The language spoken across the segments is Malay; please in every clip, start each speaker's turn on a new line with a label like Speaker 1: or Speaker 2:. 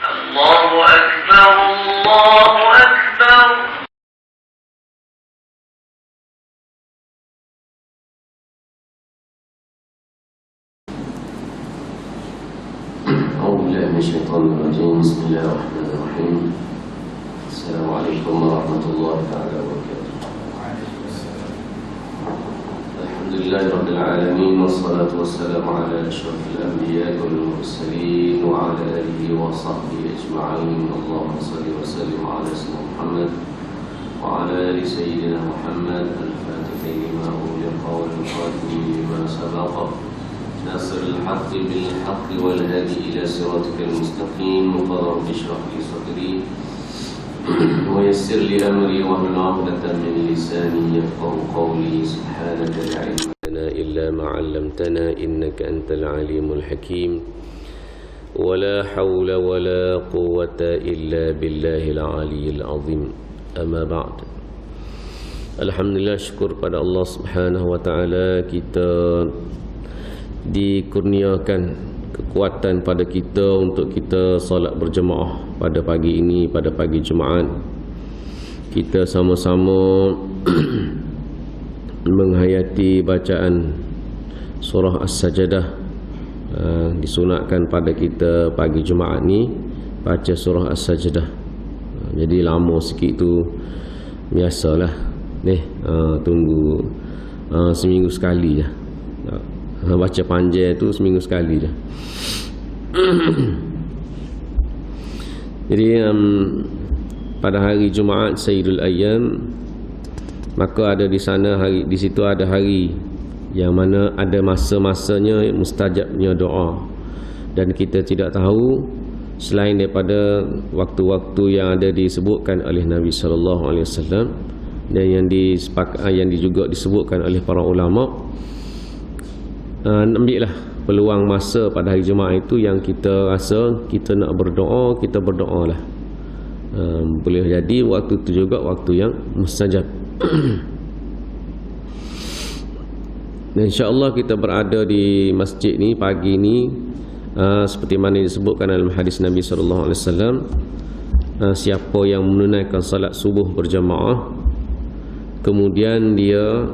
Speaker 1: الله أكبر الله أكبر.
Speaker 2: أعوذ بالله من الشيطان الرجيم. بسم الله الرحمن الرحيم. السلام عليكم ورحمة الله تعالى وبركاته. الحمد لله رب العالمين، والصلاة والسلام على أشرف الأنبياء والمرسلين وعلى آله وصحبه أجمعين. اللهم صل وسلم على سيدنا محمد وعلى آل سيدنا محمد الفاتح لما أغلق والخاتم لما سبق ناصر الحق بالحق والهادي إلى صراطك المستقيم. وقال رب اشرح لي صدري ويسر لي أمري واحلل عقدة من لساني يفقهوا قولي. سبحانك لا علم لنا إلا ما علمتنا إنك أنت العليم الحكيم. ولا حول ولا قوة إلا بالله العلي العظيم. أما بعد. Alhamdulillah, syukur pada Allah Subhanahu wa taala, kita dikurniakan kekuatan pada kita untuk kita solat berjemaah pada pagi ini, pada pagi Jumaat. Kita sama-sama menghayati bacaan surah As-Sajdah. Disunatkan pada kita pagi Jumaat ni baca surah As-Sajdah. Jadi lama sikit tu biasalah ni, tunggu seminggu sekali je. Baca panjang tu seminggu sekali je. Jadi pada hari Jumaat Sayyidul Ayyam, maka ada di sana hari, di situ ada hari yang mana ada masa-masanya mustajabnya doa, dan kita tidak tahu selain daripada waktu-waktu yang ada disebutkan oleh Nabi sallallahu alaihi wasallam dan yang juga disebutkan oleh para ulama. Ambillah peluang masa pada hari Jumaat itu yang kita rasa kita nak berdoa, kita berdoalah. Boleh jadi waktu itu juga waktu yang mustajab. Dan insya-Allah kita berada di masjid ni pagi ni, seperti mana disebutkan dalam hadis Nabi sallallahu alaihi wasallam, siapa yang menunaikan salat subuh berjamaah, kemudian dia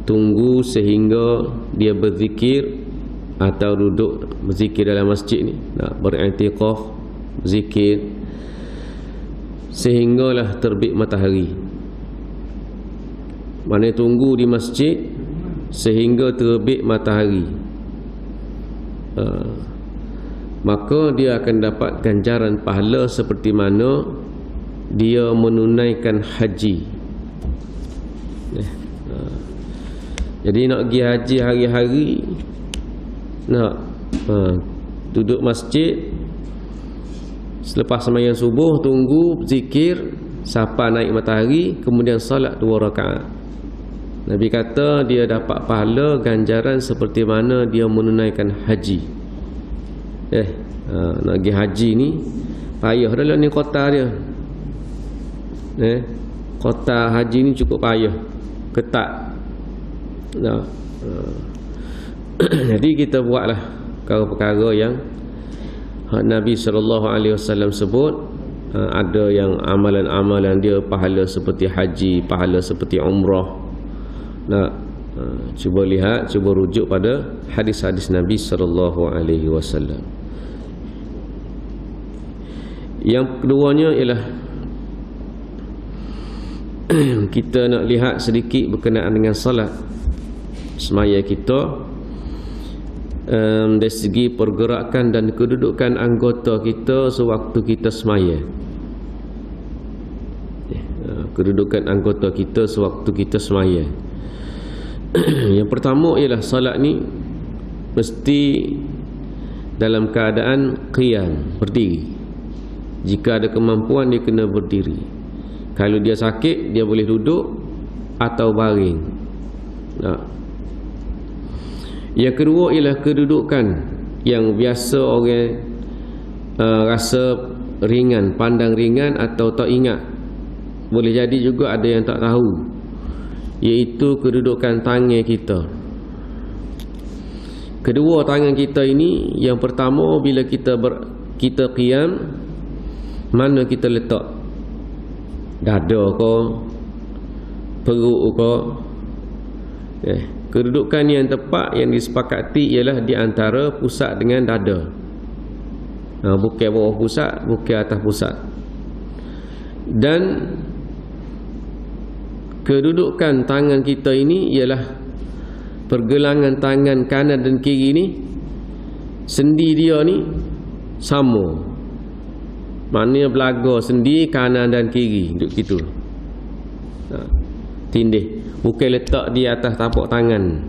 Speaker 2: tunggu sehingga dia berzikir atau duduk berzikir dalam masjid ni, nak beriktikaf zikir sehinggalah terbit matahari. Mana tunggu di masjid sehingga terbit matahari, maka dia akan dapat ganjaran pahala seperti mana dia menunaikan haji. Jadi nak pergi haji hari-hari, nak duduk masjid selepas sembahyang subuh, tunggu zikir sampai naik matahari, kemudian salat 2 rakaat. Nabi kata dia dapat pahala ganjaran seperti mana dia menunaikan haji. Nak pergi haji ni payah dah lah ni kota dia. Kota haji ni cukup payah, ketat. Jadi kita buatlah perkara-perkara yang Nabi SAW sebut. Ada yang amalan-amalan dia pahala seperti haji, pahala seperti umrah. Cuba lihat, cuba rujuk pada hadis-hadis Nabi SAW. Yang keduanya ialah kita nak lihat sedikit berkenaan dengan salat semaya kita, dari segi pergerakan dan kedudukan anggota kita sewaktu kita semaya. Kedudukan anggota kita sewaktu kita semaya. Yang pertama ialah salat ni mesti dalam keadaan qiyam, berdiri. Jika ada kemampuan dia kena berdiri. Kalau dia sakit dia boleh duduk atau baring. Yang kedua ialah kedudukan yang biasa orang rasa ringan, pandang ringan atau tak ingat. Boleh jadi juga ada yang tak tahu, iaitu kedudukan tangan kita. Kedua tangan kita ini, yang pertama bila kita qiyam,
Speaker 3: mana kita letak, dada ke, perut ke. Kedudukan yang tepat yang disepakati ialah di antara pusat dengan dada. Bukan bawah pusat, bukan atas pusat. Dan kedudukan tangan kita ini ialah pergelangan tangan kanan dan kiri ni, sendi dia ni sama. Maknanya belaga sendi kanan dan kiri duduk gitu. Tindih, bukan letak di atas tapak tangan.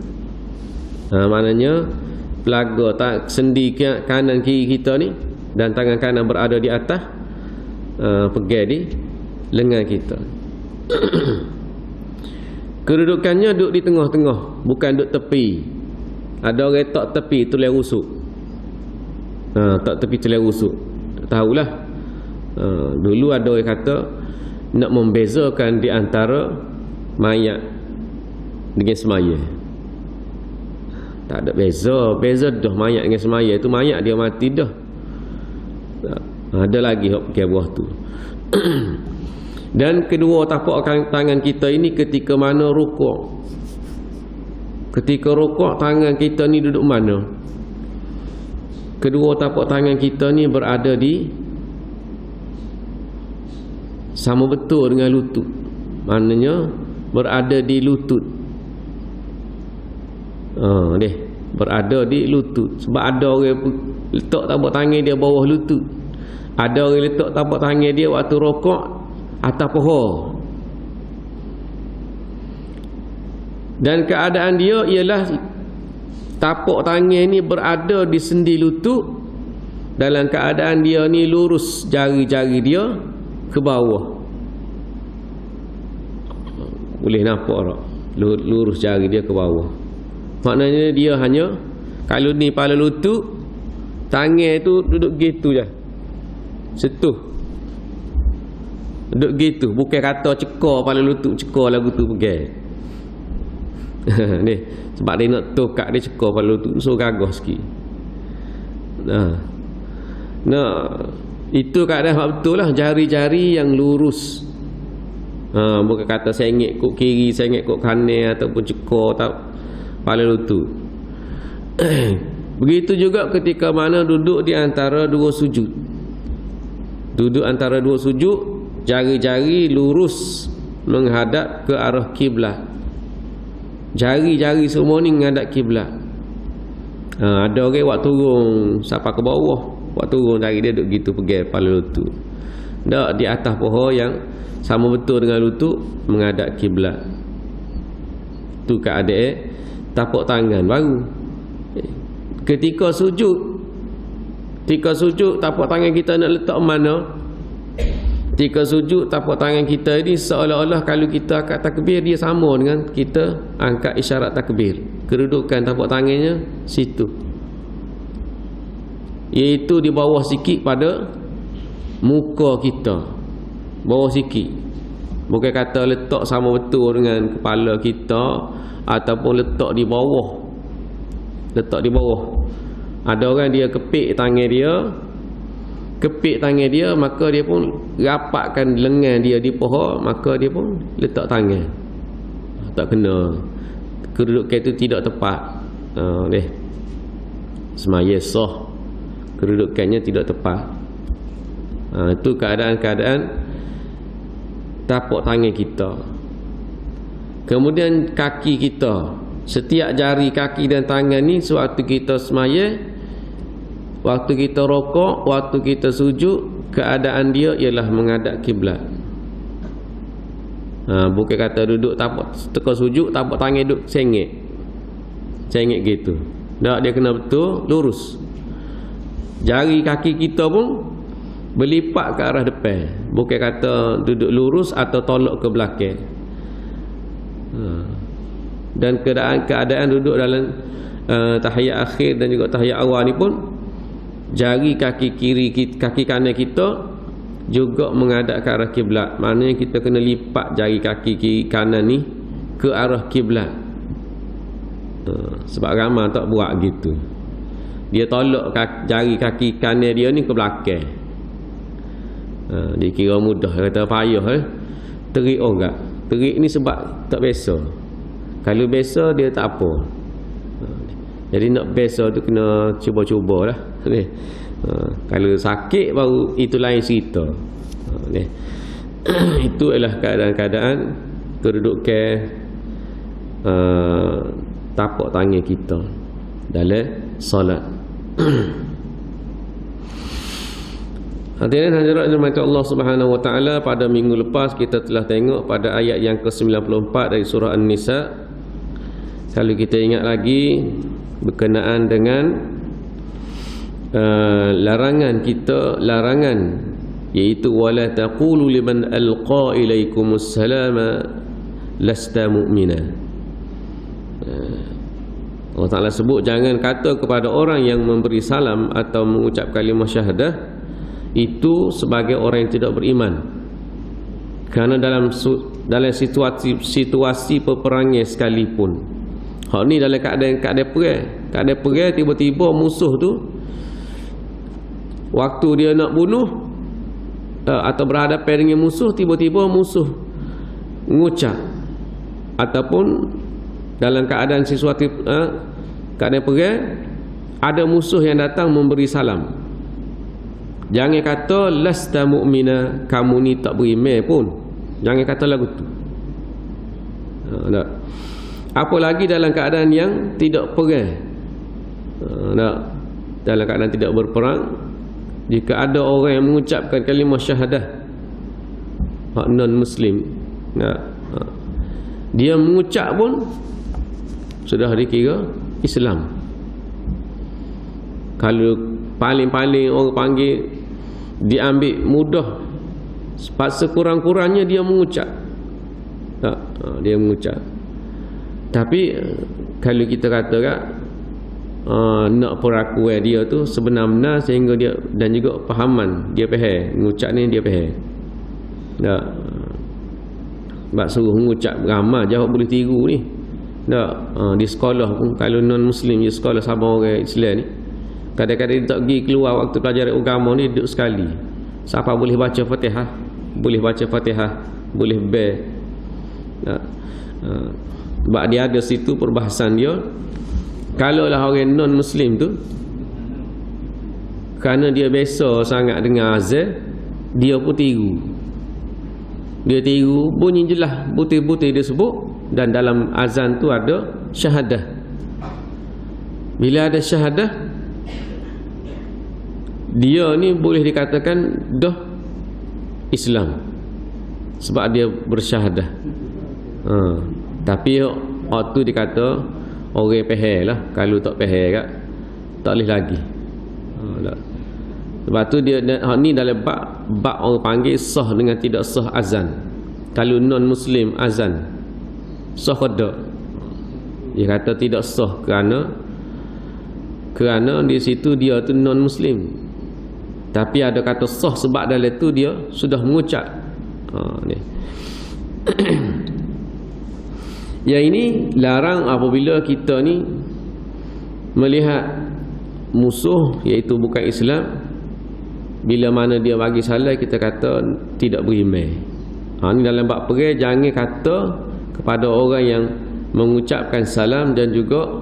Speaker 3: Maknanya belaga sendi kanan kiri kita ni dan tangan kanan berada di atas, pegang di lengan kita. Kedudukannya duduk di tengah-tengah, bukan duduk tepi. Ada orang tak tepi tu leh rusuk. Tak tepi tu leh rusuk. Tahulah. Dulu ada orang kata nak membezakan di antara mayat dengan semaya. Tak ada beza dah mayat dengan semaya. Tu mayat dia mati dah. Ada lagi hok pakai buah tu. Dan kedua tapak tangan kita ini ketika mana rukuk. Ketika rukuk, tangan kita ni duduk mana? Kedua tapak tangan kita ni berada di sama betul dengan lutut. Maknanya berada di lutut. Berada di lutut. Sebab ada orang letak tapak tangan dia bawah lutut. Ada orang letak tapak tangan dia waktu rokok atas paha. Dan keadaan dia ialah tapak tangan ni berada di sendi lutut, dalam keadaan dia ni lurus jari-jari dia ke bawah. Boleh nampak tak? Lurus jari dia ke bawah. Maknanya dia hanya, kalau ni kepala lutut, tangan tu duduk gitu je, setuh, duduk gitu. Bukan kata cekar kepala lutut, cekar lagu tu pegang. Ni sebab dia nak tokak dia cekar kepala lutut, so gagah sikit. Itu keadaan betul lah, jari-jari yang lurus. Bukan kata sengit kok kiri, sengit kok kanan, ataupun cekar tak kepala lutut. Begitu juga ketika mana duduk di antara dua sujud. Duduk antara dua sujud, jari-jari lurus menghadap ke arah kiblat. Jari-jari semua ni menghadap kiblat. Ada orang waktu turun sampai ke bawah, waktu turun jari dia duduk gitu pegang kepala lutut. Tak, di atas paha yang sama betul dengan lutut menghadap kiblat. Tu keadaan tapak tangan baru. Ketika sujud tapak tangan kita nak letak mana? Ketika sujud tapak tangan kita ini seolah-olah kalau kita angkat takbir, dia sama dengan kita angkat isyarat takbir. Kedudukan tapak tangannya situ, iaitu di bawah sikit pada muka kita, bawah sikit. Bukan kata letak sama betul dengan kepala kita, ataupun letak di bawah. Letak di bawah. Ada orang dia kepik tangan dia, maka dia pun rapatkan lengan dia di paha, maka dia pun letak tangan. Tak kena. Kedudukan itu tidak tepat. Semaya sah, kedudukannya tidak tepat. Itu keadaan-keadaan tapak tangan kita. Kemudian kaki kita, setiap jari kaki dan tangan ni sewaktu kita semaya, waktu kita rokok, waktu kita sujud, keadaan dia ialah menghadap kiblat. Bukan kata duduk tapak teka sujud, tapak tangan duduk sengit gitu. Tak, dia kena betul lurus. Jari kaki kita pun berlipat ke arah depan. Bukan kata duduk lurus atau tolak ke belakang. Dan keadaan duduk dalam tahiyat akhir dan juga tahiyat awal ni pun, jari kaki kiri, kaki kanan kita juga menghadap ke arah kiblat. Maknanya kita kena lipat jari kaki kiri kanan ni ke arah kiblat. Sebab ramai tak buat gitu. Dia tolak jari kaki kanan dia ni ke belakang. Dia kira mudah, kata payah terik orang. Terik ni sebab tak biasa. Kalau biasa dia tak apa. Jadi nak biasa tu kena cuba-cubalah. Kalau sakit baru itu lain cerita. Itu adalah keadaan-keadaan kedudukan tapak tangan kita dalam solat. Hadirin hadirat dirahmati Allah Subhanahu wa taala, pada minggu lepas kita telah tengok pada ayat yang ke-94 dari surah An-Nisa. Kalau kita ingat lagi berkenaan dengan larangan iaitu wala taqulu liman alqa ilaikumus salama lasta mu'mina. Allah Ta'ala sebut jangan kata kepada orang yang memberi salam atau mengucap kalimah syahadah itu sebagai orang yang tidak beriman. Kerana dalam situasi peperangan sekalipun, hak ni dalam keadaan perang tiba-tiba musuh tu waktu dia nak bunuh atau berhadapan dengan musuh, tiba-tiba musuh mengucap, ataupun dalam keadaan sesuatu keadaan perang ada musuh yang datang memberi salam, jangan kata lasta mu'mina, kamu ni tak beriman pun. Jangan kata lagu tu. Apalagi dalam keadaan yang tidak perang. Dalam keadaan tidak berperang, jika ada orang yang mengucapkan kalimah syahadah, hak non-muslim, dia mengucap pun sudah dikira Islam. Kalau paling-paling orang panggil diambil mudah, sekurang-kurangnya dia mengucap. Dia mengucap. Tapi kalau kita kata nak perakuan dia tu sebenar-benar sehingga dia, dan juga pahaman dia faham mengucap ni, dia faham tak. Sebab suruh mengucap ramai jawab boleh tiru ni tak. Di sekolah pun kalau non-muslim di sekolah sama orang Islam ni, kadang-kadang dia tak pergi keluar waktu pelajaran agama ni, duduk sekali. Siapa boleh baca Fatihah, boleh baca Fatihah, boleh tak. Sebab dia ada situ perbahasan dia. Kalau lah orang non-muslim tu, kerana dia biasa sangat dengan azan, dia pun tiru. Dia tiru, bunyi jelas butir-butir dia sebut, dan dalam azan tu ada syahadah. Bila ada syahadah, dia ni boleh dikatakan dah Islam sebab dia bersyahadah. Tapi waktu dikata orang faham lah. Kalau tak faham tak boleh lagi. Sebab tu dia ni dalam bab orang panggil sah dengan tidak sah azan. Kalau non-muslim azan sah ke tak? Dia kata tidak sah kerana di situ dia tu non-muslim. Tapi ada kata sah sebab dalam tu dia sudah mengucap. Ni. Yang ini larang apabila kita ni melihat musuh iaitu bukan Islam, bila mana dia bagi salam kita kata tidak beriman. Ni dalam bab perang jangan kata kepada orang yang mengucapkan salam dan juga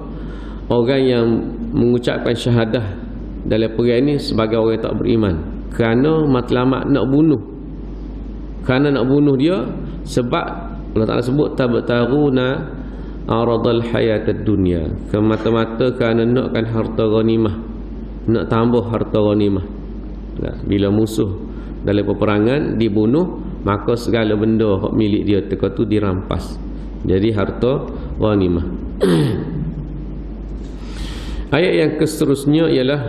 Speaker 3: orang yang mengucapkan syahadah dalam perang ni sebagai orang yang tak beriman, kerana matlamat nak bunuh. Kerana nak bunuh dia sebab Allah Ta'ala sebut tabtaruna aradal hayatad dunya, kemata-mata kerana nakkan harta ghanimah, nak tambah harta ghanimah. Bila musuh dalam peperangan dibunuh, maka segala benda hak milik dia teka tu dirampas, jadi harta ghanimah. Ayat yang seterusnya ialah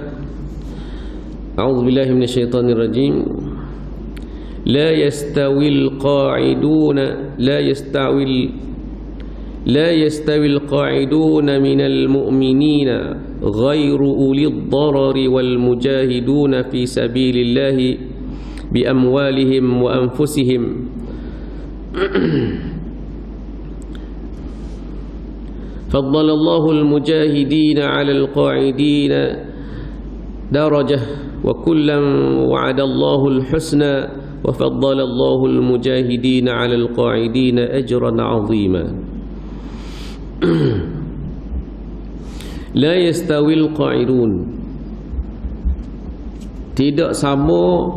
Speaker 3: A'udzubillahi minasyaitonirrajim. لا يستوي القاعدون من المؤمنين غير أولي الضرر والمجاهدون في سبيل الله بأموالهم وأنفسهم فضل الله المجاهدين على القاعدين درجة وكلا وعد الله الحسنى wa faddalallahu al-mujahidin 'ala al-qa'idin ajran 'azima. La yastawil qa'idun, tidak sama.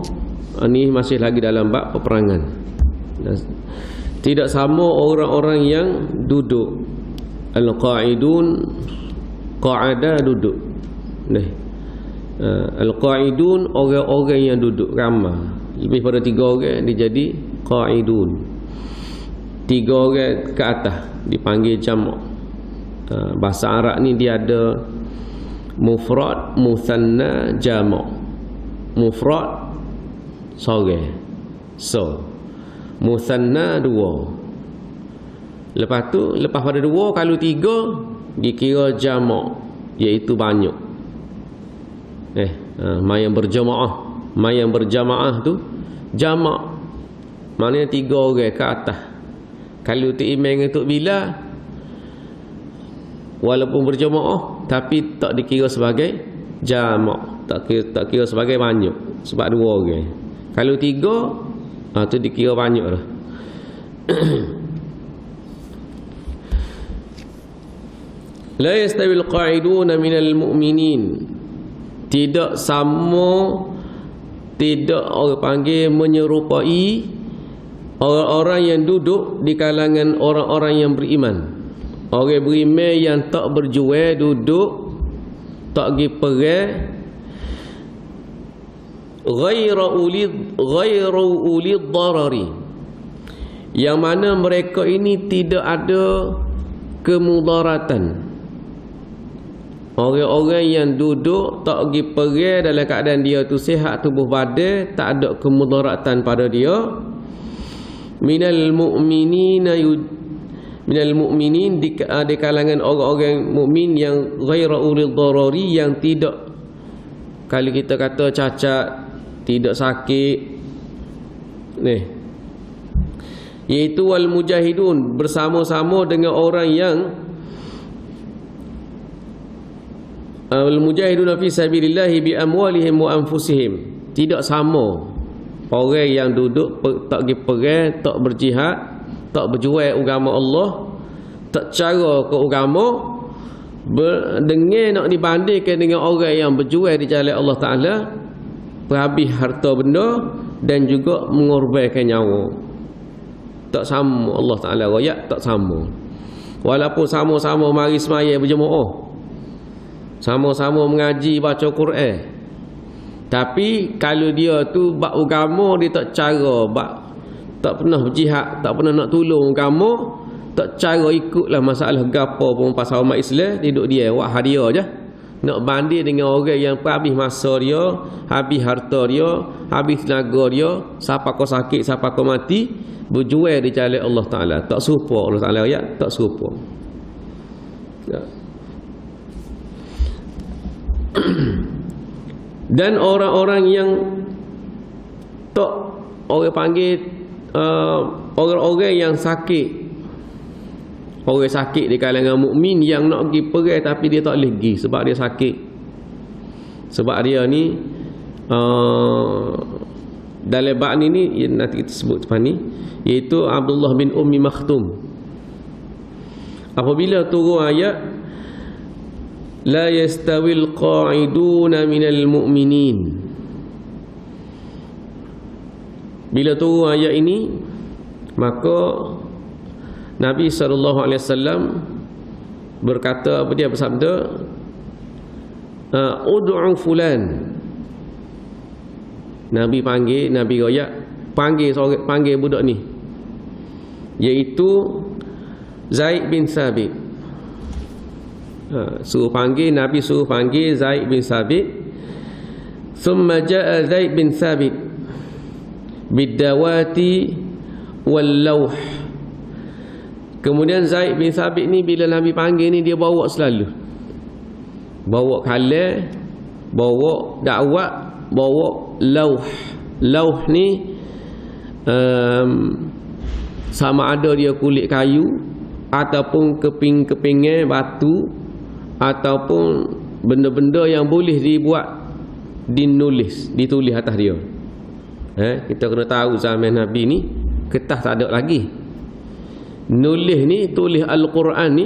Speaker 3: Ini masih lagi dalam bab peperangan. Tidak sama orang-orang yang duduk. Al-qa'idun, qa'ada duduk. Al-qa'idun orang-orang yang duduk ramai. Lebih pada 3 orang dia jadi qa'idun. 3 orang ke atas dipanggil jamak. Bahasa Arab ni dia ada mufrad, muthanna, jamak. Mufrad seorang, so muthanna 2. Lepas tu, lepas pada 2, kalau 3 dikira jamak, iaitu banyak. Yang berjamaah tu jamak, maknanya 3 orang ke atas. Kalau tu imam untuk bila, walaupun berjamaah tapi tak dikira sebagai jamak, tak kira sebagai banyak, sebab 2 orang. Kalau 3 tu dikira banyak dah. La yastawil qa'iduna minal mu'minin, tidak sama, tidak orang panggil menyerupai orang-orang yang duduk di kalangan orang-orang yang beriman. Orang beriman yang tak berjual duduk, tak pergi perang, ghairu ulid darari, yang mana mereka ini tidak ada kemudaratan. Orang-orang yang duduk tak pergi perang dalam keadaan dia tu sihat tubuh badan, tak ada kemudaratan pada dia. Minal mu'minin di kalangan orang-orang mukmin yang ghairu ulil darari, yang tidak, kalau kita kata cacat, tidak sakit, iaitu wal mujahidun, bersama-sama dengan orang yang al mujahidun fi sabilillah bi amwalihim wa anfusihim. Tidak sama orang yang duduk tak pergi perang, tak berjihad, tak berjual agama Allah, tak cara ke agama, dengan nak dibandingkan dengan orang yang berjual di jalan Allah Ta'ala, berhabis harta benda dan juga mengorbankan nyawa. Tak sama Allah Ta'ala royak, tak sama. Walaupun sama-sama mari semaya berjemaah, sama-sama mengaji baca Quran, tapi kalau dia tu bab agama dia tak cara, tak pernah berjihad, tak pernah nak tolong agama, tak cara ikutlah masalah gapo pun pasal umat Islam, duduk dia wak hadiah je. Nak banding dengan orang yang habis masa dia, habis harta dia, habis tenaga dia, siapa kau sakit, siapa kau mati, berjual di jalan Allah Ta'ala. Tak serupa Allah Ta'ala, ya, tak serupa. Ya. Dan orang-orang yang tak, orang panggil orang-orang yang sakit, orang sakit di kalangan mukmin yang nak pergi perang tapi dia tak boleh pergi sebab dia sakit. Sebab dia ni dalam bab ni nanti kita sebut depan ni, iaitu Abdullah bin Ummi Maktum. Apabila turun ayat la yastawil qa'iduna minal mu'minin, bila turun ayat ini, maka Nabi SAW berkata, apa dia bersabda, ud'u fulan. Nabi panggil, Nabi royak, panggil budak ni, iaitu Zaid bin Sabit. Suruh panggil, Nabi suruh panggil Zaid bin Sabit. Thumma ja'a Zaid bin Sabit bidawati wal lawh. Kemudian Zaid bin Sabit ni bila Nabi panggil ni, dia bawa selalu, bawa kalah, bawa dakwah, bawa lauh. Lauh ni sama ada dia kulit kayu ataupun keping-kepingnya batu ataupun benda-benda yang boleh dibuat, ditulis atas dia. Kita kena tahu zaman Nabi ni kertas tak ada lagi. Nulis ni, tulis Al-Quran ni,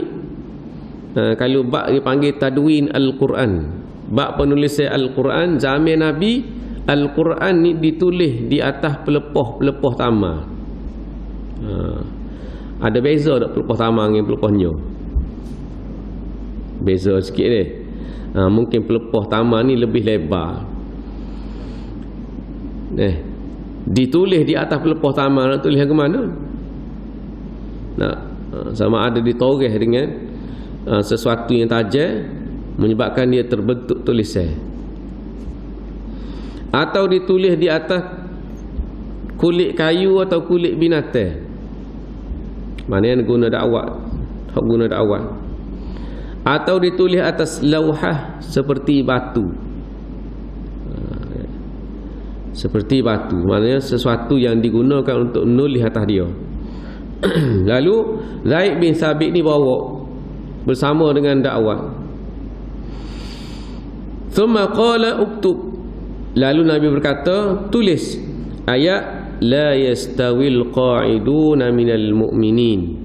Speaker 3: kalau bab dipanggil tadwin Al-Quran, bab penulisan Al-Quran zaman Nabi, Al-Quran ni ditulis di atas pelepoh tamar. Ada beza tak pelepoh tamar dengan pelepoh nyo? Beza sikit dia. Mungkin pelepoh tamar ni lebih lebar. Ditulis di atas pelepoh tamar, nak tulis ke mana? Sama ada ditoreh dengan sesuatu yang tajam menyebabkan dia terbentuk tulisan, atau ditulis di atas kulit kayu atau kulit binatang. Mana yang guna dakwah, atau ditulis atas lauhah seperti batu. Seperti batu, maknanya sesuatu yang digunakan untuk nulis atas dia. Lalu Zaid bin Thabit ni bawa bersama dengan dakwah. Thumma qala uktub. Lalu Nabi berkata, tulis ayat la yastawil qa'iduna minal mu'minin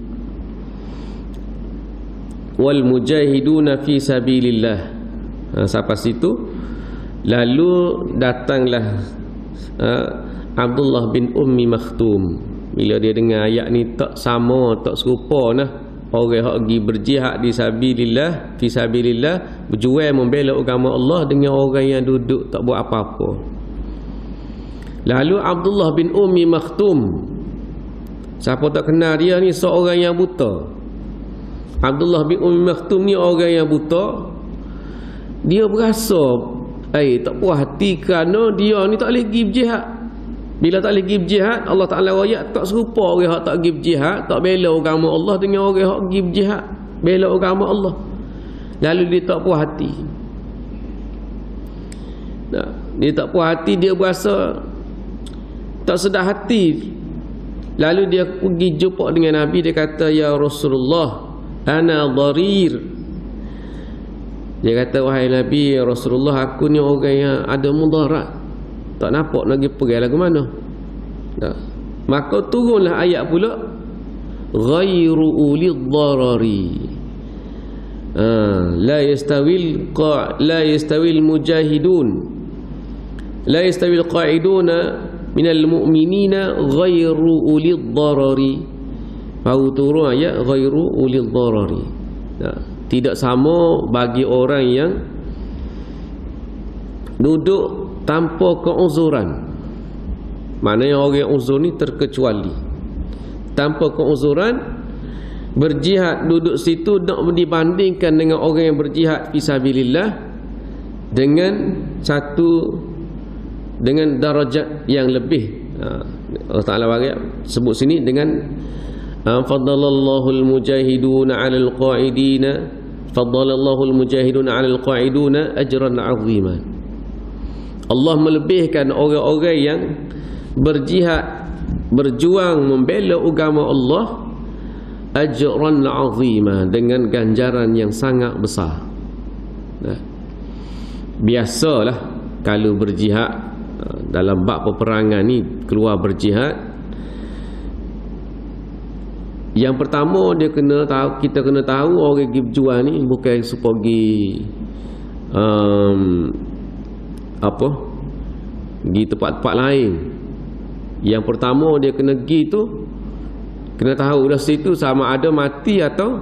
Speaker 3: wal mujahiduna fi sabilillah. Sampai situ lalu datanglah Abdullah bin Ummi Maktum. Bila dia dengar ayat ni tak sama, tak serupa nah. Orang yang pergi berjihad di sabilillah, fi sabilillah, berjuang membela agama Allah dengan orang yang duduk tak buat apa-apa. Lalu Abdullah bin Ummi Maktum, siapa tak kenal dia ni, seorang yang buta. Abdullah bin Ummi Maktum ni orang yang buta. Dia berasa tak puas hati kerana dia ni tak boleh pergi berjihad. Bila tak boleh pergi berjihad, Allah Ta'ala rakyat tak serupa orang yang tak pergi berjihad, tak bela agama Allah dengan orang yang pergi berjihad, bela agama Allah. Lalu dia tak puas hati. Dia tak puas hati, dia berasa tak sedar hati. Lalu dia pergi jumpa dengan Nabi. Dia kata, ya Rasulullah, ana dharir. Dia kata, wahai Nabi, ya Rasulullah, aku ni orang yang ada mudarat, tak nampak nak pergi pergi lagu mana. Maka turunlah ayat pula, ghairu ulil dharari, la yastawil mujahidun, la yastawil qa'iduna minal mu'minina ghairu ulil dharari. Baru turun ayat ghairu ulil dharari. Tidak sama bagi orang yang duduk tanpa keuzuran. Maknanya orang yang uzur ni terkecuali. Tanpa keuzuran berjihad, duduk situ nak dibandingkan dengan orang yang berjihad fisabilillah dengan darajat yang lebih. Allah Ta'ala sebut sini dengan faddalallahu al-mujahiduna 'ala al-qa'idina, faddalallahu al-mujahiduna 'ala al-qa'iduna ajran 'azima. Allah melebihkan orang-orang yang berjihad, berjuang membela agama Allah, ajran 'azima, dengan ganjaran yang sangat besar. Biasalah kalau berjihad dalam bab peperangan ni, keluar berjihad, yang pertama kita kena tahu orang pergi berjuang ni bukan supaya pergi tempat-tempat lain. Yang pertama dia kena pergi tu, kena tahu dah situ sama ada mati atau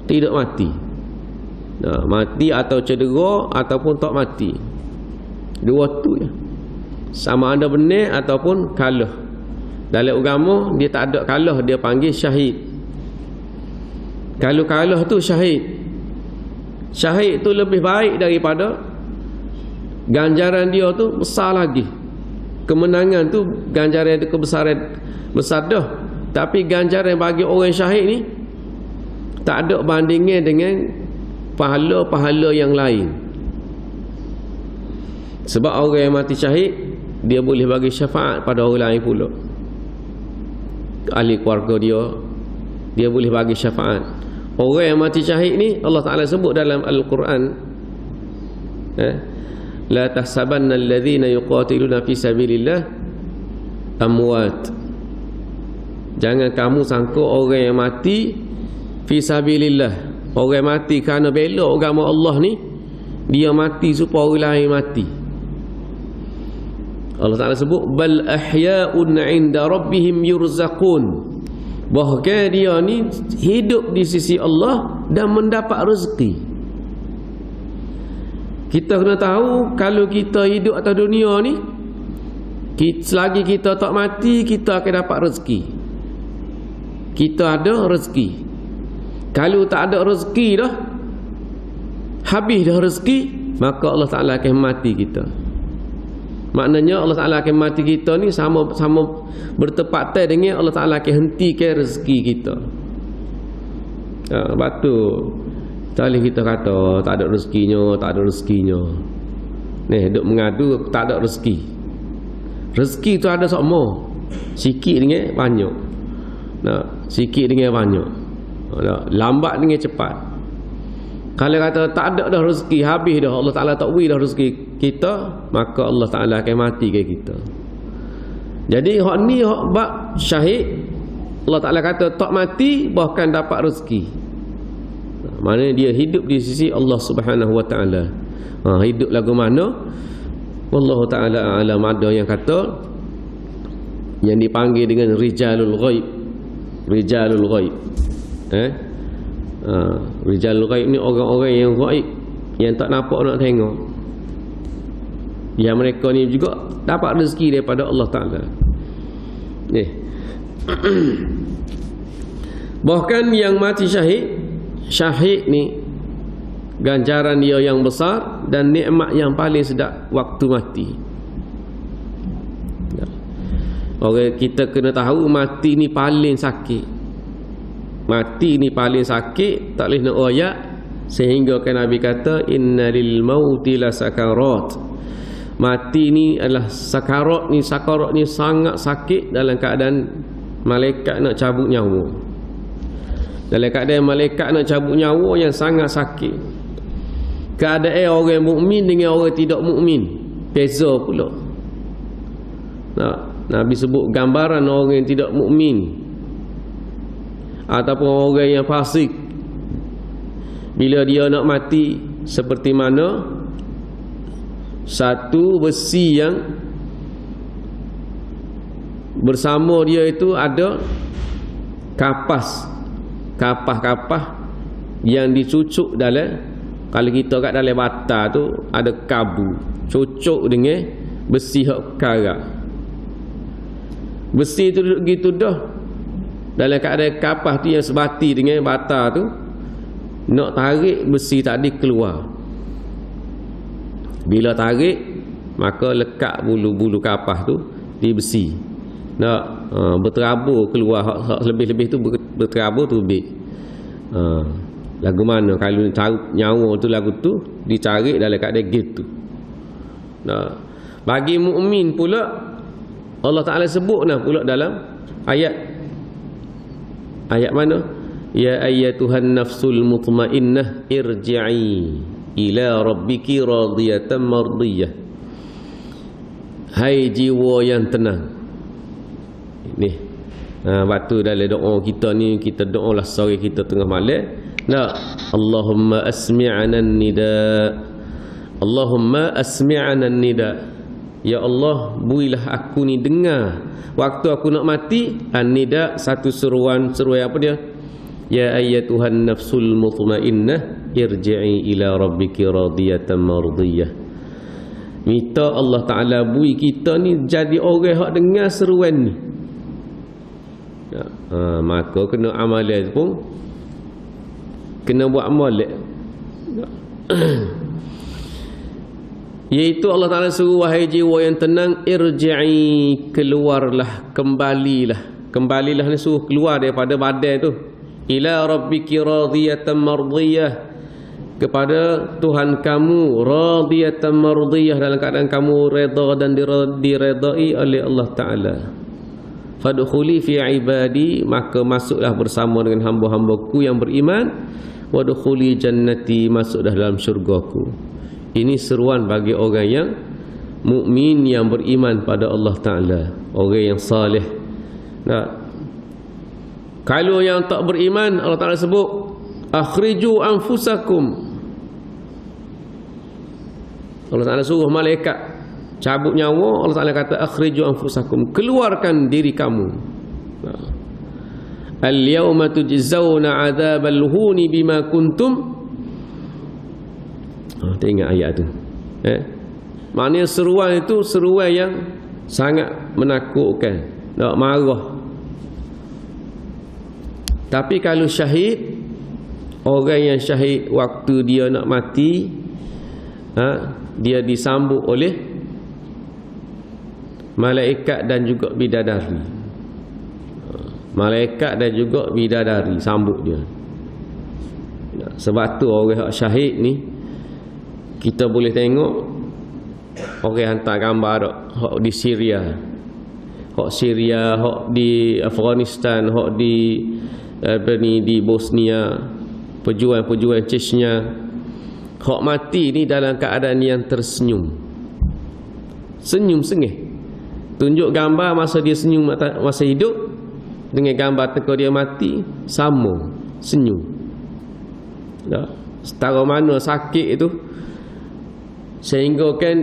Speaker 3: tidak mati. Mati atau cedera ataupun tak mati. Dua tu je. Sama ada benar ataupun kalah. Dalam agama dia tak ada kalah, dia panggil syahid. Kalau kalah tu syahid. Syahid tu lebih baik daripada, ganjaran dia tu besar lagi. Kemenangan tu ganjaran dia kebesaran besar dah. Tapi ganjaran bagi orang syahid ni tak ada bandingnya dengan pahala-pahala yang lain. Sebab orang yang mati syahid, dia boleh bagi syafaat pada orang lain pula, ahli keluarga dia boleh bagi syafaat. Orang yang mati syahid ni Allah Ta'ala sebut dalam Al-Quran, la tahsabanna alladhina yuqatiluna fi sabilillah amwat. Jangan kamu sangka orang yang mati fi sabilillah, orang mati kerana bela agama Allah ni, dia mati supaya orang lain mati. Allah Ta'ala sebut bal ahya'un 'inda rabbihim yurzaqun, bahkan dia ni hidup di sisi Allah dan mendapat rezeki. Kita kena tahu kalau kita hidup atas dunia ni, selagi kita tak mati, kita akan dapat rezeki. Kita ada rezeki. Kalau tak ada rezeki dah, habis dah rezeki, maka Allah Ta'ala akan mati kita. Maknanya Allah Ta'ala akan mati kita ni sama-sama bertepatan dengan Allah Ta'ala akan hentikan rezeki kita. Betul. Sekali kita kata tak ada rezekinya, tak ada rezekinya. Ni duk mengadu tak ada rezeki. Rezeki tu ada semua. Sikit dengan banyak. Sikit dengan banyak. Lambat dengan cepat. Kalau kata tak ada dah rezeki, habis dah, Allah Ta'ala tak beri dah rezeki kita, maka Allah Ta'ala akan mati ke kita. Jadi hak ni hak bab syahid, Allah Ta'ala kata tak mati bahkan dapat rezeki. Maknanya dia hidup di sisi Allah Subhanahu Wa Ta'ala. Hidup lagu mana? Wallahu Ta'ala a'lam. Ada yang kata yang dipanggil dengan rijalul ghaib. Rijalul ghaib. Rijalul ghaib ni orang-orang yang ghaib, yang tak nampak nak tengok. Yang mereka ni juga dapat rezeki daripada Allah Ta'ala. Bahkan yang mati syahid ni ganjaran dia yang besar dan nikmat yang paling sedap waktu mati. Orang kita kena tahu mati ni paling sakit. Mati ni paling sakit, tak boleh nak royak, sehingga kan Nabi kata innalil mauti lasakarat. Mati ni adalah sakarat ni sangat sakit dalam keadaan malaikat nak cabut nyawa. Dalam keadaan malaikat nak cabut nyawa yang sangat sakit. Keadaan orang mukmin dengan orang tidak mukmin beza pula. Nabi sebut gambaran orang yang tidak mukmin ataupun orang yang fasik, bila dia nak mati seperti mana satu besi yang bersama dia itu ada kapas yang dicucuk dalam, kalau kita kat dalam bata tu ada kabu cucuk dengan besi hak karat. Besi tu gitu dah dalam keadaan kapas tu yang sebati dengan bata tu, nak tarik besi tadi keluar. Bila tarik, maka lekat bulu-bulu kapas tu di besi. Nak berterabur keluar, lebih-lebih tu berterabur tu lebih. Lagu mana kalau nyawa tu lagu tu ditarik dalam keadaan gitu. Bagi mukmin pula Allah Ta'ala sebut pula dalam ayat mana? Ya ayyatuhan nafsul mutmainnah irji'i ila rabbiki radiyatan mardiyah. Hai jiwa yang tenang. Ni waktu dalam doa kita ni, kita doa lah sore kita tengah malam. Allahumma asmi'ana nida. Allahumma asmi'ana nida. Ya Allah, berilah aku ni dengar waktu aku nak mati an-nida, satu seruan apa dia? Ya ayyatuhan nafsul mutmainnah irji'i ila rabbiki radiyatan mardiyah. Minta Allah Ta'ala bui kita ni jadi orang hak dengar seruan ni. Maka kena amalan pun kena buat amalan. Iaitu Allah Ta'ala suruh, wahai jiwa yang tenang, irji'i, keluarlah, kembalilah ni suruh keluar daripada badan tu, ila rabbiki radiyatan mardiyah, kepada Tuhan kamu radiyatan mardiyah, dalam keadaan kamu redha dan diredai oleh Allah Ta'ala. Fadkhuli fi ibadi, maka masuklah bersama dengan hamba-hambaku yang beriman. Wadkhuli jannati, masuklah dalam syurgaku. Ini seruan bagi orang yang mukmin yang beriman pada Allah Ta'ala, orang yang salih. Kalau yang tak beriman, Allah Ta'ala sebut akhriju anfusakum. Allah Ta'ala suruh malaikat cabut nyawa. Allah Ta'ala kata akhriju anfusakum, keluarkan diri kamu. Al-yawma tujzauna 'adzabal huni bima kuntum. Tengok ayat tu. Maknanya seruan itu seruan yang sangat menakutkan, nak marah. Tapi kalau syahid, orang yang syahid waktu dia nak mati, dia disambut oleh malaikat dan juga bidadari. Malaikat dan juga bidadari sambut dia. Sebab tu orang syahid ni, kita boleh tengok orang hantar gambar hak di Syria, hak di Afghanistan, hak di Bosnia, pejuang-pejuang Chechnya, hak mati ni dalam keadaan yang tersenyum, senyum sengih. Tunjuk gambar masa dia senyum masa hidup dengan gambar teka dia mati, sama senyum. Setara mana sakit itu, sehingga kan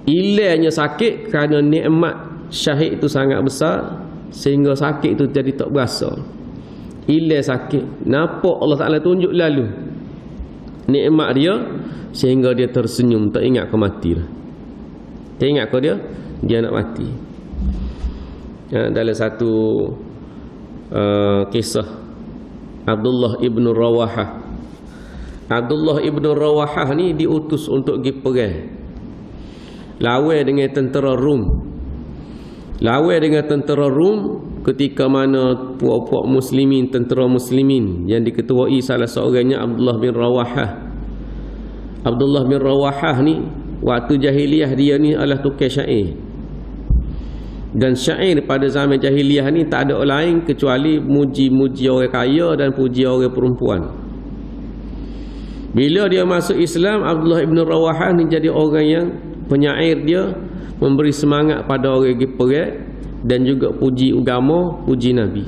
Speaker 3: hilangnya sakit kerana nikmat syahid itu sangat besar, sehingga sakit itu jadi tak berasa. Hilang sakit, nampak Allah Ta'ala tunjuk lalu nikmat dia, sehingga dia tersenyum, tak ingat ke mati dah. Tak ingat ke dia nak mati. Dalam satu kisah Abdullah ibn Rawahah. Abdullah ibn Rawahah ni diutus untuk pergi perang, lawan dengan tentera Rom. Lawan dengan tentera Rom ketika mana puak-puak muslimin, tentera muslimin yang diketuai salah seorangnya Abdullah bin Rawahah. Abdullah bin Rawahah ni waktu jahiliyah dia ni adalah tukar syair. Dan syair pada zaman jahiliyah ni tak ada lain kecuali muji-muji orang kaya dan puji orang perempuan. Bila dia masuk Islam, Abdullah ibn Rawahah ni jadi orang yang penyair. Dia memberi semangat pada orang pergi perang dan juga puji agama, puji Nabi.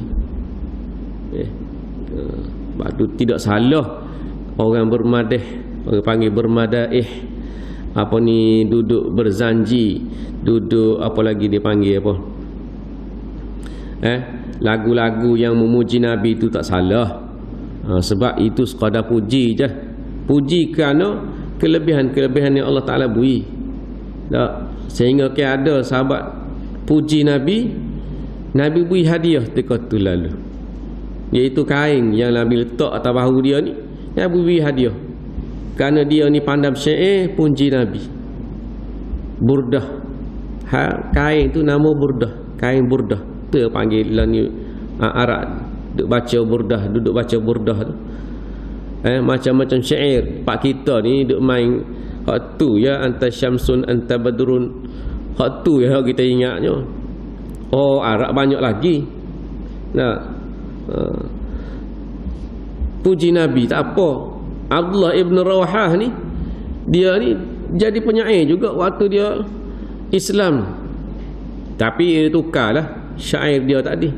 Speaker 3: Sebab tu tidak salah orang bermadih, orang panggil bermadaih, apa ni, duduk berzanji, duduk apa lagi dia panggil apa, lagu-lagu yang memuji Nabi itu tak salah. Sebab itu sekadar puji je. Puji kerana kelebihan-kelebihan yang Allah Ta'ala beri. Sehingga ada sahabat puji Nabi, Nabi beri hadiah ketika tu lalu, iaitu kain yang Nabi letak atas bahu dia ni, Nabi beri hadiah. Kerana dia ni pandai syair, puji Nabi. Burdah, kain tu nama burdah, kain burdah. Tu panggilan ni Arab. Duduk baca burdah, duduk baca burdah tu. Macam-macam syair. Pak kita ni duk main hak tu ya, anta syamsun anta badrun. Hak tu ya kita ingatnya. Oh, Arab banyak lagi. Puji Nabi tak apa. Abdullah ibn Rawahah ni, dia ni jadi penyair juga waktu dia Islam. Tapi dia tukarlah syair dia tadi.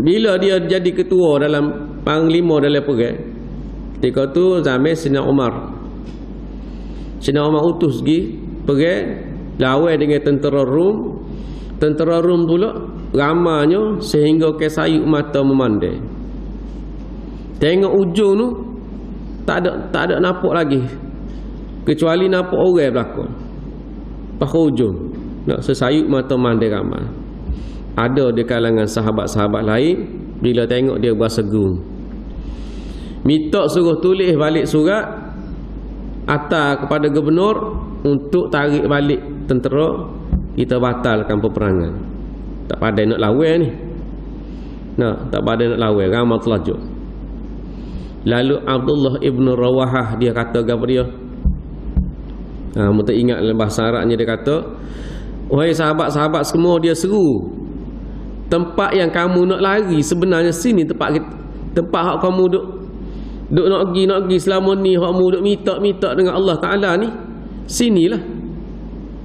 Speaker 3: Bila dia jadi ketua dalam panglima dalam perang, ketika tu zaman Sayyidina Umar. Sayyidina Umar utus pergi perang lawan dengan tentera Rom. Tentera Rom pula ramanya sehingga ke sayuk mata memandai. Tengok ujung tu tak ada nampak lagi, kecuali nampak orang belakang. Pakai ujung nak sesayuk mata memandai ramai. Ada di kalangan sahabat-sahabat lain bila tengok dia berasa gerung, minta suruh tulis balik surat atas kepada gubernur untuk tarik balik tentera, kita batalkan peperangan. Tak pandai nak lawan ni. Tak pandai nak lawan, ramai terlajuk. Lalu Abdullah ibn Rawahah dia kata kepada dia, kita ingat dalam bahasa Arabnya dia kata, wahai sahabat-sahabat semua, dia seru, tempat yang kamu nak lari sebenarnya sini, tempat hak kamu duk nak pergi selama ni, hak kamu duk minta dengan Allah Ta'ala ni, sinilah,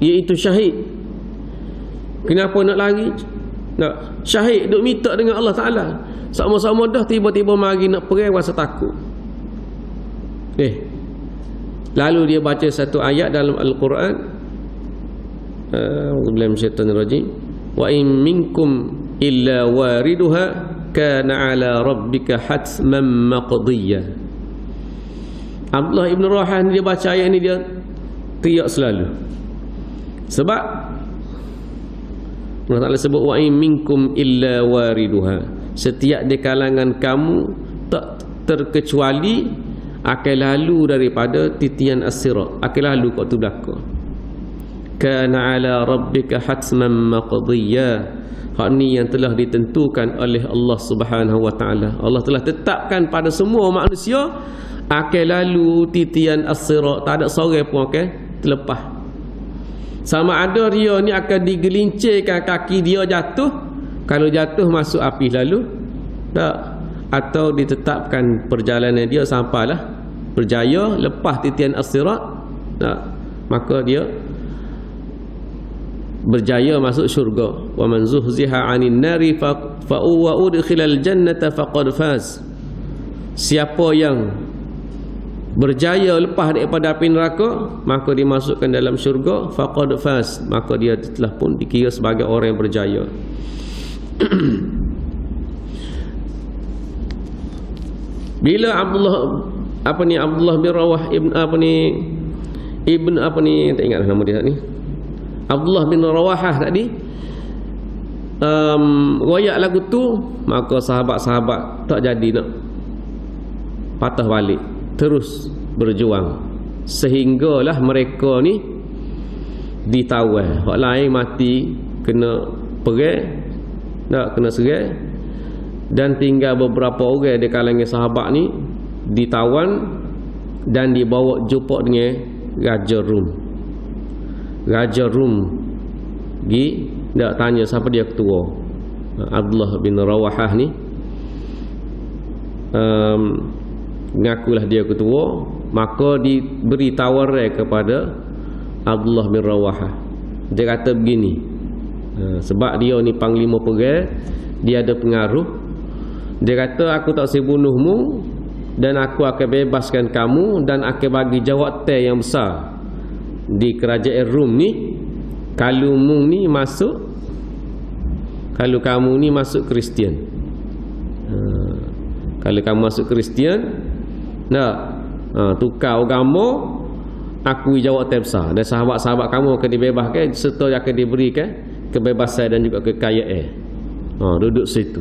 Speaker 3: iaitu syahid. Kenapa nak lari? Nak syahid duk minta dengan Allah Ta'ala. Sama-sama dah tiba-tiba mari nak perang rasa takut. Lalu dia baca satu ayat dalam Al-Quran. A'udzubillahi minasyaitanir rajim. Wa in minkum illa wariduha kana ala rabbika hatman maqdiyya. Abdullah ibn Rawaha dia baca ayat ni dia teriak selalu. Sebab Allah Ta'ala sebut wa in minkum illa wariduha. Setiap di kalangan kamu tak terkecuali akan lalu daripada titian as-sirat, akan lalu kat tu belakang. Kana ala rabbika hatman maqdiyya. Hak ni yang telah ditentukan oleh Allah Subhanahu wa taala. Allah telah tetapkan pada semua manusia akan lalu titian as-sirat, tak ada seorang pun akan terlepas. Sama ada dia ni akan digelincirkan kaki dia jatuh, kalau jatuh masuk api lalu tak, atau ditetapkan perjalanan dia sampailah berjaya lepas titian as-sirat, tak, maka dia berjaya masuk syurga. Wa man zuhziha 'anil nari fa huwa udkhilal jannata faqad faz. Siapa yang berjaya lepas daripada api neraka, maka dimasukkan dalam syurga, faqad faz, maka dia telah pun dikira sebagai orang yang berjaya. Bila Abdullah bin Rawah ibn tak ingat nama dia ni, Abdullah bin Rawahah tadi royak lagu tu, maka sahabat-sahabat tak jadi nak patah balik, terus berjuang sehinggalah mereka ni ditawan. Hak lain mati kena perang, tak kena serang, dan tinggal beberapa orang di kalangan sahabat ni ditawan dan dibawa jumpa dengan Raja Rum. Raja Rum pergi nak tanya siapa dia ketua. Abdullah bin Rawahah ni mengakulah dia ketua, maka diberi tawaran kepada Abdullah bin Rawahah. Dia kata begini, sebab dia ni panglima perang, dia ada pengaruh. Dia kata aku tak saya bunuhmu dan aku akan bebaskan kamu dan akan bagi jawatan yang besar di kerajaan Rum ni kalau kamu ni masuk Kristian. Kalau kamu masuk Kristian, tukar agama, aku jawatan besar dan sahabat-sahabat kamu akan dibebaskan serta akan diberikan kebebasan dan juga kekayaan. Duduk situ.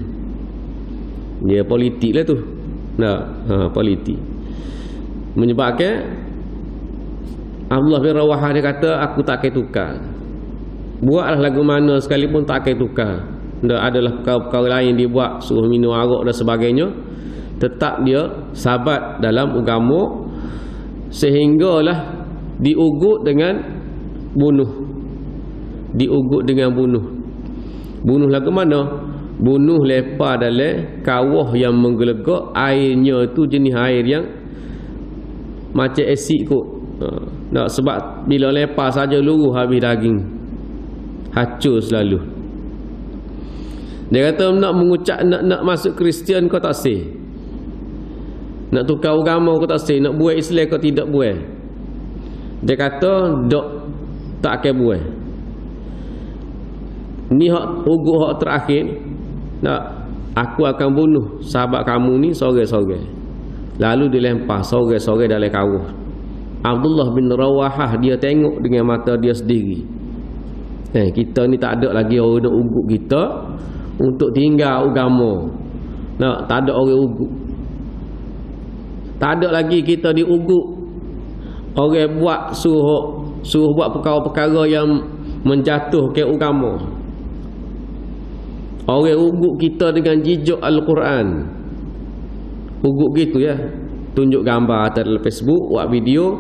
Speaker 3: Dia politik lah tu. Politik. Menyebabkan Abdullah bin Rawahah dia kata aku tak akan tukar. Buatlah lagu mana sekalipun tak akan tukar. Adalah perkara-perkara lain dia buat, suruh minum arak dan sebagainya, tetap dia sabat dalam agama sehinggalah diugut dengan bunuh. Diugut dengan bunuh. Bunuh lagu mana? Bunuh lepas dalam kawah yang menggelegak, airnya tu jenis air yang macam asid kot. Sebab bila lepas saja luruh habis daging, hacur selalu. Dia kata nak mengucap nak masuk Kristian kau tak sah, nak tukar agama kau tak sah, nak buat Islam kau tidak buat. Dia kata dok tak akan buat. Ni hak ugut hak terakhir, aku akan bunuh sahabat kamu ni sorang-sorang. Lalu dilempar sorang-sorang dalam kawah. Abdullah bin Rawahah dia tengok dengan mata dia sendiri. Kita ni tak ada lagi orang nak ugut kita untuk tinggal agama. Tak ada orang ugut. Tak ada lagi kita diugut. Orang buat suruh buat perkara-perkara yang menjatuhkan agama. Orang ugut kita dengan jejak Al-Quran. Ugut gitu ya. Tunjuk gambar atas dalam Facebook, buat video,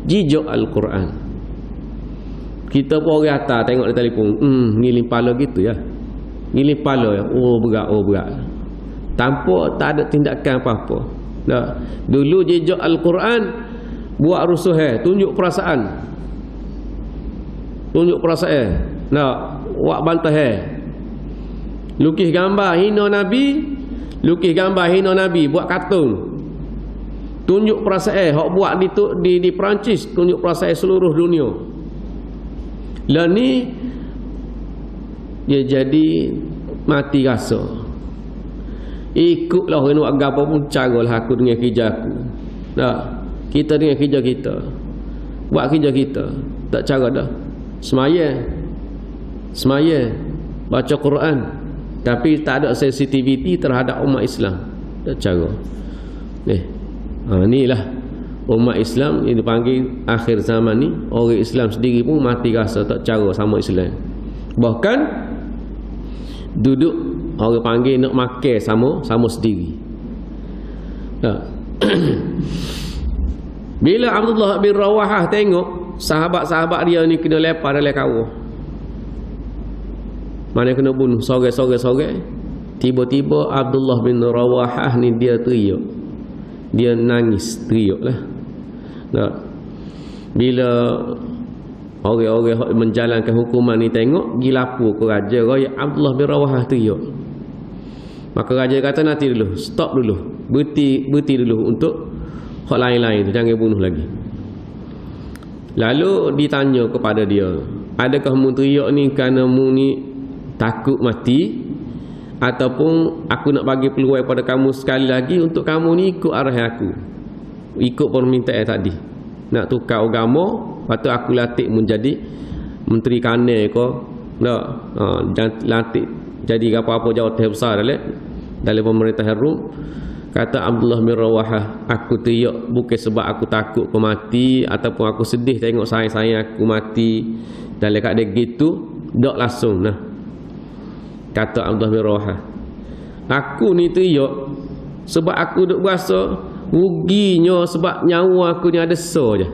Speaker 3: jejak Al-Quran. Kita pun orang atas tengok di telefon, ngiling pala gitu ya. Ngiling pala ya. Oh berat. Tanpa tak ada tindakan apa-apa. Dulu jejak Al-Quran buat rusuh, tunjuk perasaan. tunjuk perasaan. Nak wak bantah lukis gambar hina Nabi, lukis gambar hina Nabi, buat kartun. Tunjuk perasaan hak buat di Perancis, tunjuk perasaan seluruh dunia. Lah ni dia jadi mati rasa. Ikutlah orang nak agama pun caralah aku dengan kerja aku. Dah, kita dengan kerja kita. Buat kerja kita. Tak cara dah. Semaya baca Quran, tapi tak ada sensitivity terhadap umat Islam. Tak cara. Inilah umat Islam yang dipanggil akhir zaman ni. Orang Islam sendiri pun mati rasa tak cara sama Islam. Bahkan duduk orang panggil nak makan sama sendiri. Bila Abdullah bin Rawahah tengok sahabat-sahabat dia ni kena lepas dalam kawah, mana kena bunuh, sore. Tiba-tiba Abdullah bin Rawahah ni dia teriak, dia nangis, teriak lah. Bila orang-orang menjalankan hukuman ni tengok, gilapur ke raja raya Abdullah bin Rawahah teriak. Maka raja kata nanti dulu, stop dulu, berhenti dulu untuk hak lain-lain tu, jangan bunuh lagi. Lalu ditanya kepada dia, adakah mu teriak ni kerana mu ni takut mati, ataupun aku nak bagi peluang pada kamu sekali lagi untuk kamu ni ikut arahan aku, ikut permintaan tadi, nak tukar agama, patut aku latih menjadi menteri kanal ke dan latih jadi apa-apa jawatan besar dalam pemerintahan Rom. Kata Abdullah bin Rawahah, aku teriak bukan sebab aku takut kau mati ataupun aku sedih tengok sayang-sayang aku mati. Dalam keadaan gitu dak langsung nah. Kata Abdullah bin Rawahah, aku ni teriak sebab aku duk berasa ruginya, sebab nyawa aku ni ada so je.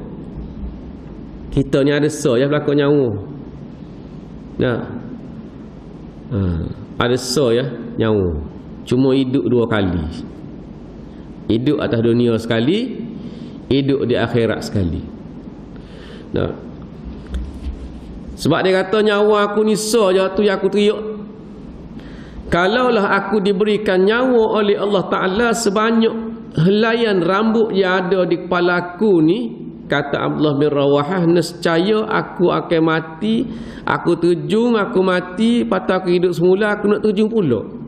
Speaker 3: Kita ni ada so je berlaku nyawa. Nah. Ada so ya nyawa. Cuma hidup dua kali. Hidup atas dunia sekali, hidup di akhirat sekali. Nah. Sebab dia kata nyawa aku ni so je tu yang aku teriak. Kalaulah aku diberikan nyawa oleh Allah Ta'ala sebanyak helaian rambut yang ada di kepala aku ni, kata Abdullah bin Rawahah, nescaya aku akan mati. Aku terjun, aku mati, patut aku hidup semula, aku nak terjun pula.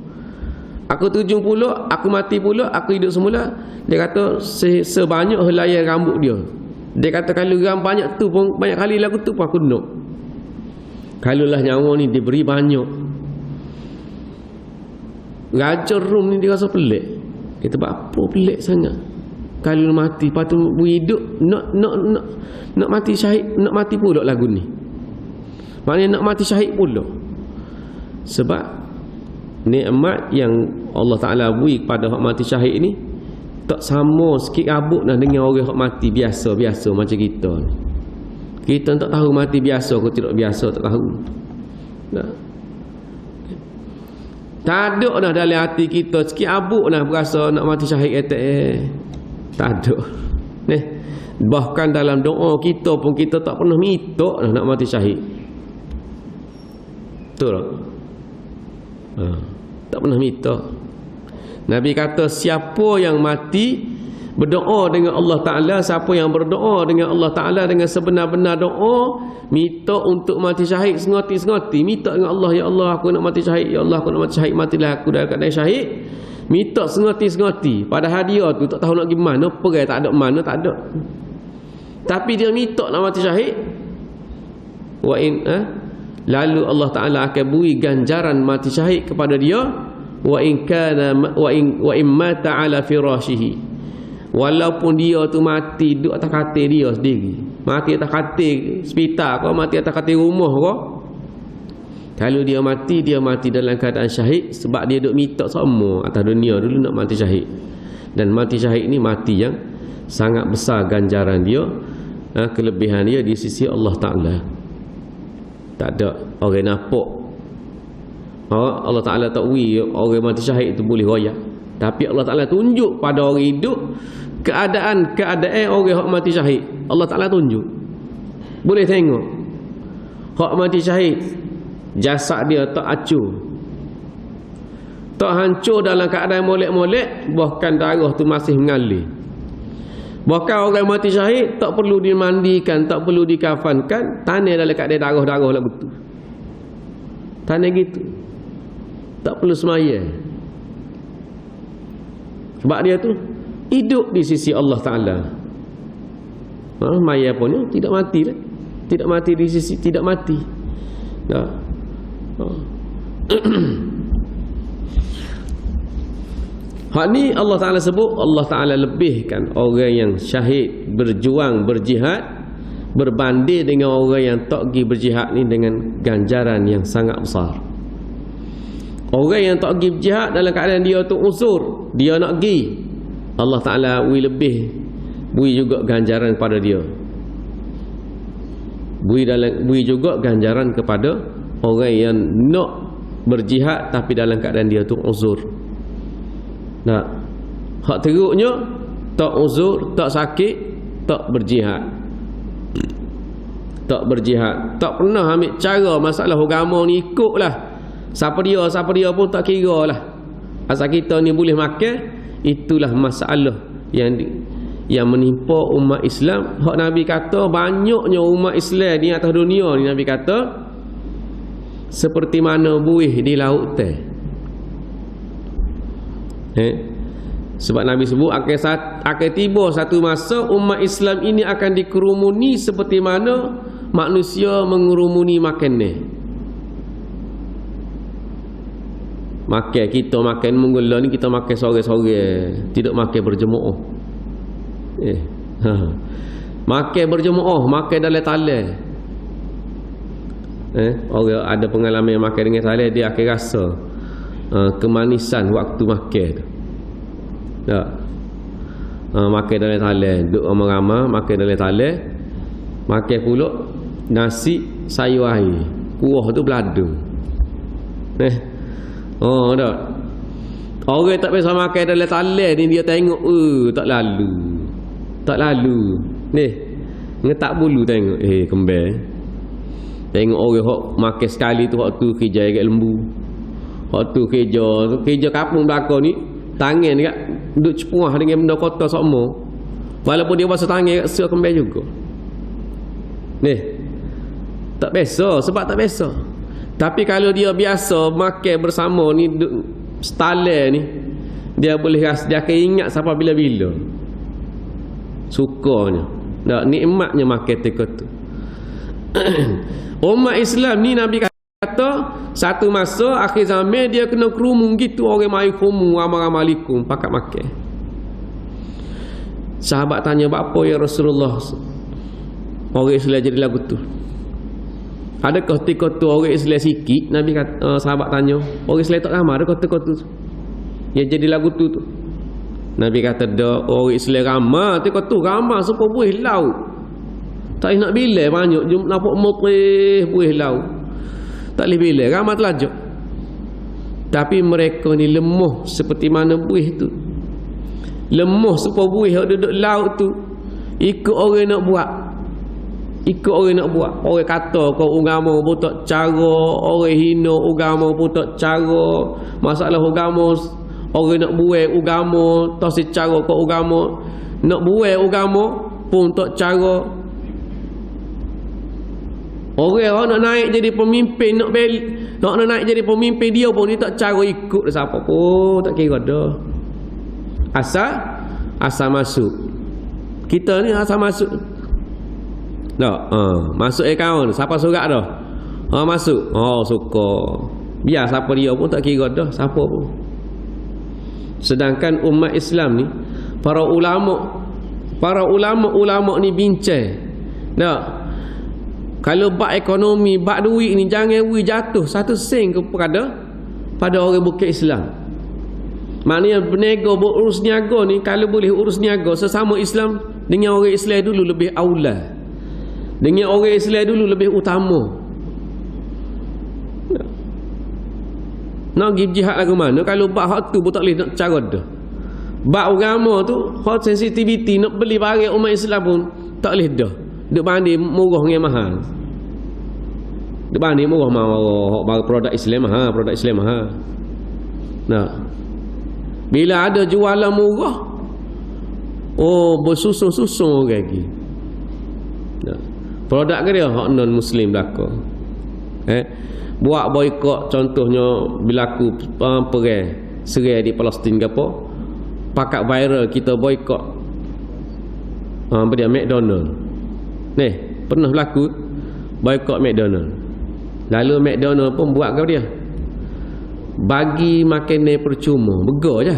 Speaker 3: Aku terjun pula, aku mati pula, aku hidup semula. Dia kata sebanyak helaian rambut dia. Dia kata kalau banyak tu pun, banyak kali lagu tu pun aku nak. Kalaulah nyawa ni diberi banyak. Raja Rom ni dia rasa pelik. Dia kata apa pelik sangat? Kalau mati patut hidup, nak mati syahid, nak mati pula lagu ni. Maknanya nak mati syahid pula. Sebab nikmat yang Allah Ta'ala beri kepada hak mati syahid ni tak sama sikit rabuk dah dengan orang hak mati biasa-biasa macam kita ni. Kita tak tahu mati biasa ke tidak biasa, tak tahu. Tak ada dah dalam hati kita sikit rabuk dah berasa nak mati syahid kata tak ada. Bahkan dalam doa kita pun kita tak pernah minta nak mati syahid. Betul tak? Tak pernah minta. Nabi kata siapa yang mati berdoa dengan Allah Ta'ala, siapa yang berdoa dengan Allah Ta'ala dengan sebenar-benar doa, minta untuk mati syahid sengoti-sengoti, minta dengan Allah, ya Allah aku nak mati syahid, ya Allah aku nak mati syahid, matilah aku dalam keadaan syahid. Minta sengoti-sengoti. Padahal dia tu tak tahu nak pergi mana, perai tak ada mana, tak ada. Tapi dia minta nak mati syahid. Lalu Allah Ta'ala akan beri ganjaran mati syahid kepada dia. Wa in mata ala firashihi, walaupun dia tu mati duduk atas katil dia sendiri, mati atas katil hospital ke, mati atas katil rumah ke, kalau dia mati dalam keadaan syahid. Sebab dia duk minta semua atas dunia dulu nak mati syahid. Dan mati syahid ni mati yang sangat besar ganjaran dia, kelebihan dia di sisi Allah Ta'ala. Tak ada orang nampak. Allah Ta'ala tak beri orang mati syahid itu boleh royak. Tapi Allah Ta'ala tunjuk pada orang hidup keadaan orang yang mati syahid. Allah Ta'ala tunjuk, boleh tengok. Hak mati syahid, jasad dia tak acur, tak hancur dalam keadaan molek-molek, bahkan darah tu masih mengalir. Bahkan orang mati syahid tak perlu dimandikan, tak perlu dikafankan, tanah dalam keadaan darah-darah lagu tu. Tanah gitu. Tak perlu semaya. Sebab dia tu hidup di sisi Allah Ta'ala. Maya pun tidak mati lah. Tidak mati di sisi, tidak mati. Hak ni Allah Ta'ala sebut, Allah Ta'ala lebihkan orang yang syahid, berjuang, berjihad, berbanding dengan orang yang tak pergi berjihad ni dengan ganjaran yang sangat besar. Orang yang tak pergi berjihad dalam keadaan dia tu uzur, dia nak pergi, Allah Ta'ala beri juga ganjaran kepada dia. Beri juga ganjaran kepada orang yang nak berjihad tapi dalam keadaan dia tu uzur. Nah, hak teruknya tak uzur, tak sakit, tak berjihad. Tak berjihad, tak pernah ambil cara masalah agama ni, ikutlah siapa dia pun tak kira lah. Asal kita ni boleh makan, itulah masalah yang menimpa umat Islam. Hak Nabi kata banyaknya umat Islam ni atas dunia ni, Nabi kata seperti mana buih di laut teh. Sebab Nabi sebut akan tiba satu masa umat Islam ini akan dikerumuni seperti mana manusia mengerumuni makan ni. Makan, kita makan menggula ni, kita makan sore-sore, tidak makan berjemaah. Makan berjemaah, makan dalam talai. Orang ada pengalaman makan dengan talai, dia akan rasa kemanisan waktu makan tu. Tak. Makan dalam talai, duduk ramai-ramai makan dalam talai, makan pula nasi sayur air, kuah tu beladu. Tak. Orang tak biasa makan dalam talai ni, dia tengok tak lalu ni ngetak bulu, tengok kembang. Tengok orang hok makan sekali tu, hok tu kerja agak lembu, hok tu kerja kampung belakang ni, tangan dekat duduk cepuah dengan benda kotor sokmo, walaupun dia basuh tangan kat suruh kembang juga. Ni tak biasa, sebab tak biasa. Tapi kalau dia biasa makan bersama ni, setala ni, dia boleh rasa, dia akan ingat sampai bila-bila. Sukanya, nikmatnya makan tekot tu. Umat Islam ni Nabi kata satu masa akhir zaman dia kena kerumun gitu, orang mai kerumun ramai-ramaikum pakat makan. Sahabat tanya, apa ya Rasulullah orang Islam jadi lagu tu? Adakah ketika tu orang Islam sikit? Nabi kata, sahabat tanya, orang Islam tak ramai, adakah ketika tu yang jadi lagu tu? Nabi kata, dah, orang Islam ramai, ketika tu ramai supaya buih laut. Tak nak bila banyak, jumpa nampak mutih buih laut. Tak boleh bila, ramai telajak. Tapi mereka ni lemah seperti mana buih tu. Lemah supaya buih yang duduk laut tu, ikut orang nak buat. Ikut orang nak buat. Orang kata kau agama pun tak cara, orang hina agama pun tak cara. Masalah agama, orang nak buat agama tak secara kau agama. Nak buat agama pun tak cara. Orang nak naik jadi pemimpin, nak naik jadi pemimpin, dia pun dia tak cara ikut siapa pun, tak kira dah. Asal masuk. Kita ni asal masuk. Tak, masuk akaun, siapa surat dah. Masuk. Suka. Biar siapa dia pun tak kira dah, siapa pun. Sedangkan umat Islam ni, para ulama ni bincang. Tak. Kalau bab ekonomi, bab duit ni, jangan jatuh satu sen kepada orang bukan Islam. Maknanya berniaga, berurus niaga ni, kalau boleh urus niaga sesama Islam dengan orang Islam dulu lebih aula. Dengan orang Islam dulu lebih utama. Nak pergi jihad lagu mana? Kalau bab hak tu pun tak boleh nak cara dah. Bab agama tu, hak sensitivity, nak beli barang umat Islam pun tak boleh dah. Duk banding murah dengan mahal. Depan ni murah mau produk Islam produk Islam Nah. Bila ada jualan murah, bersusung-susung orang lagi. Nah. Produk ke dia hak non muslim belaka. Buat boikot contohnya berlaku perang serai di Palestin ke apa? Pakat viral kita boikot apa dia McDonald. Ni pernah berlaku boikot McDonald. Lalu McDonald pun buat ke dia? Bagi makanan percuma, burger je.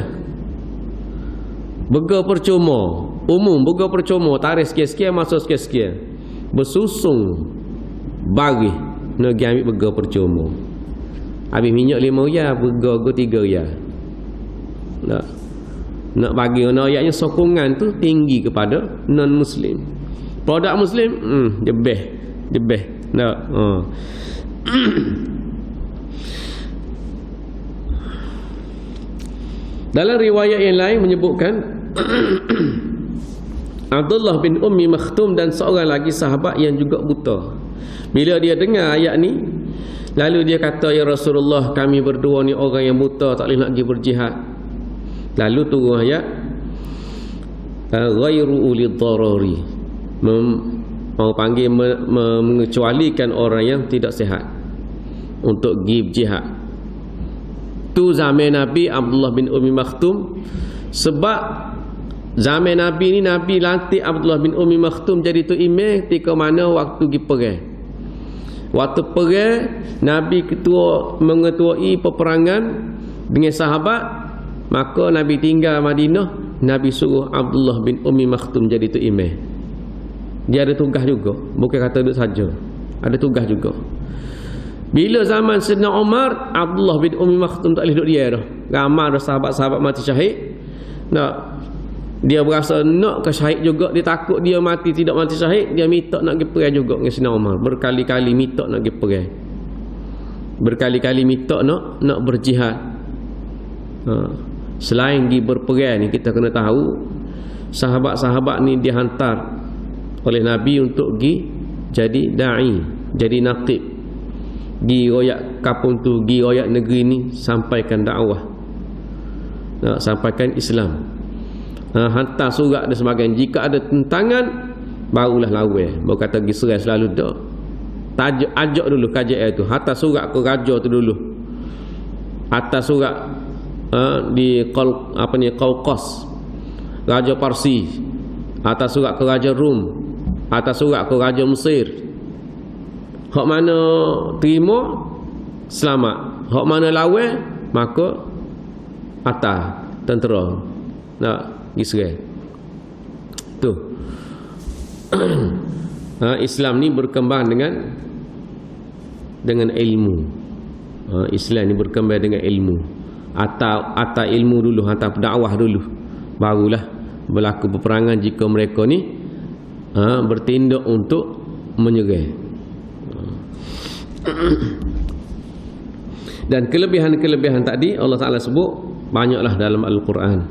Speaker 3: Burger percuma, umum burger percuma, tarik sikit-sikit masuk sikit-sikit. Bersusung bagi nak pergi ambil burger percuma. Habis minyak 5 riyal, burger go 3 riyal. Nak bagi ayatnya sokongan tu tinggi kepada non muslim. Produk muslim the best. Dalam riwayat yang lain menyebutkan Abdullah bin Ummi Maktum dan seorang lagi sahabat yang juga buta. Bila dia dengar ayat ni, lalu dia kata, ya Rasulullah, kami berdua ni orang yang buta, tak boleh nak pergi berjihad. Lalu turun ayat ghairu ulil darari, mau panggil mengecualikan orang yang tidak sihat untuk pergi berjihad. Tu zaman Nabi Abdullah bin Ummi Maktum. Sebab zaman Nabi ni, Nabi lantik Abdullah bin Ummi Maktum jadi tu imam ketika mana waktu pergi perang. Waktu perang, Nabi mengetuai peperangan dengan sahabat. Maka Nabi tinggal Madinah, Nabi suruh Abdullah bin Ummi Maktum jadi tu imam. Dia ada tugas juga, bukan kata duduk saja, ada tugas juga. Bila zaman Sayyidina Umar, Abdullah bin Ummi Maktum tak boleh duduk dia dah. Ramai dah sahabat-sahabat mati syahid. Dia berasa nak ke syahid juga, dia takut dia mati tidak mati syahid, dia minta nak pergi perang juga dengan Sayyidina Umar. Berkali-kali minta nak pergi perang. Berkali-kali minta nak berjihad. Selain pergi berperang ni, kita kena tahu sahabat-sahabat ni dihantar oleh Nabi untuk pergi jadi da'i, jadi naqib, pergi royak kampung tu, pergi royak negeri ni, sampaikan dakwah, sampaikan Islam. Hantar surat dan sebagainya. Jika ada tentangan, barulah lawan. Baru kata pergi serai selalu tak. Ajak dulu kajian tu, hantar surat ke raja tu dulu, hantar surat di Kaukas, Raja Parsi, atas surat ke Raja Rum, atas surat ke Raja Mesir. Hak mana terima, selamat. Hak mana lawan, maka atas tentera nak Israel. Tu Islam ni berkembang dengan ilmu. Islam ni berkembang dengan ilmu. Atau ilmu dulu, atau dakwah dulu, barulah berlaku peperangan jika mereka ni bertindak untuk menyerang. Dan kelebihan-kelebihan tadi Allah Ta'ala sebut banyaklah dalam Al-Quran.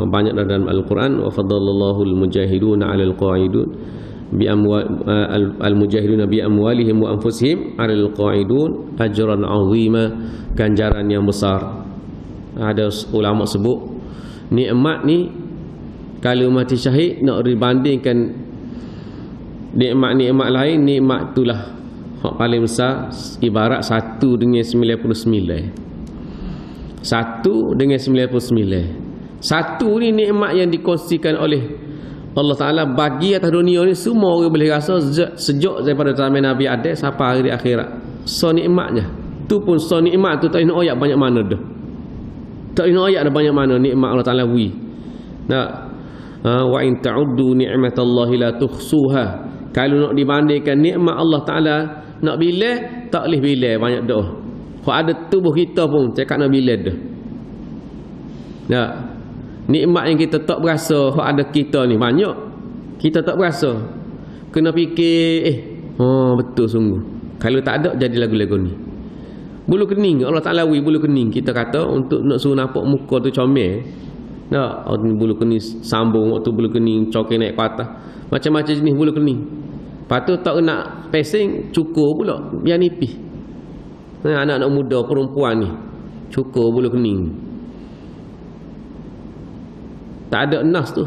Speaker 3: Banyaklah dalam Al-Quran. Wa faddalallahu al-mujahiduna 'alal qa'idun al-mujahiduna bi amwalihim wa anfusihim 'alal qa'idun ajran 'azima, ganjaran yang besar. Ada ulama sebut nikmat ni kalau mati syahid nak dibandingkan nikmat-nikmat lain, nikmat itulah hak paling besar, ibarat 1 dengan 99. 1 dengan 99. 1 ni nikmat yang dikongsikan oleh Allah Ta'ala bagi atas dunia ni. Semua orang boleh rasa sejak daripada zaman Nabi Adam sampai hari akhirat. So nikmatnya tu pun, so nikmat tu tak nak ayat banyak mana dah. Tak nak ayat dah banyak mana nikmat Allah Ta'ala beri. Wa in ta'uddu ni'matallahi la tuhsuha. Kalau nak dibandingkan nikmat Allah Ta'ala, nak bilang tak boleh bilang banyak dah. Kalau ada tubuh kita pun cakap nak bilang dah. Nikmat yang kita tak berasa, kalau ada kita ni banyak, kita tak berasa. Kena fikir betul sungguh. Kalau tak ada, jadi lagu-lagu ni. Bulu kening Allah Ta'ala beri bulu kening. Kita kata untuk nak suruh nampak muka tu comel, bulu kening sambung, waktu bulu kening cokel naik patah, macam-macam jenis bulu kening. Lepas tu tak nak pesing, cukur pula biar nipis. Anak-anak muda perempuan ni cukur bulu kening. Tak ada nas tu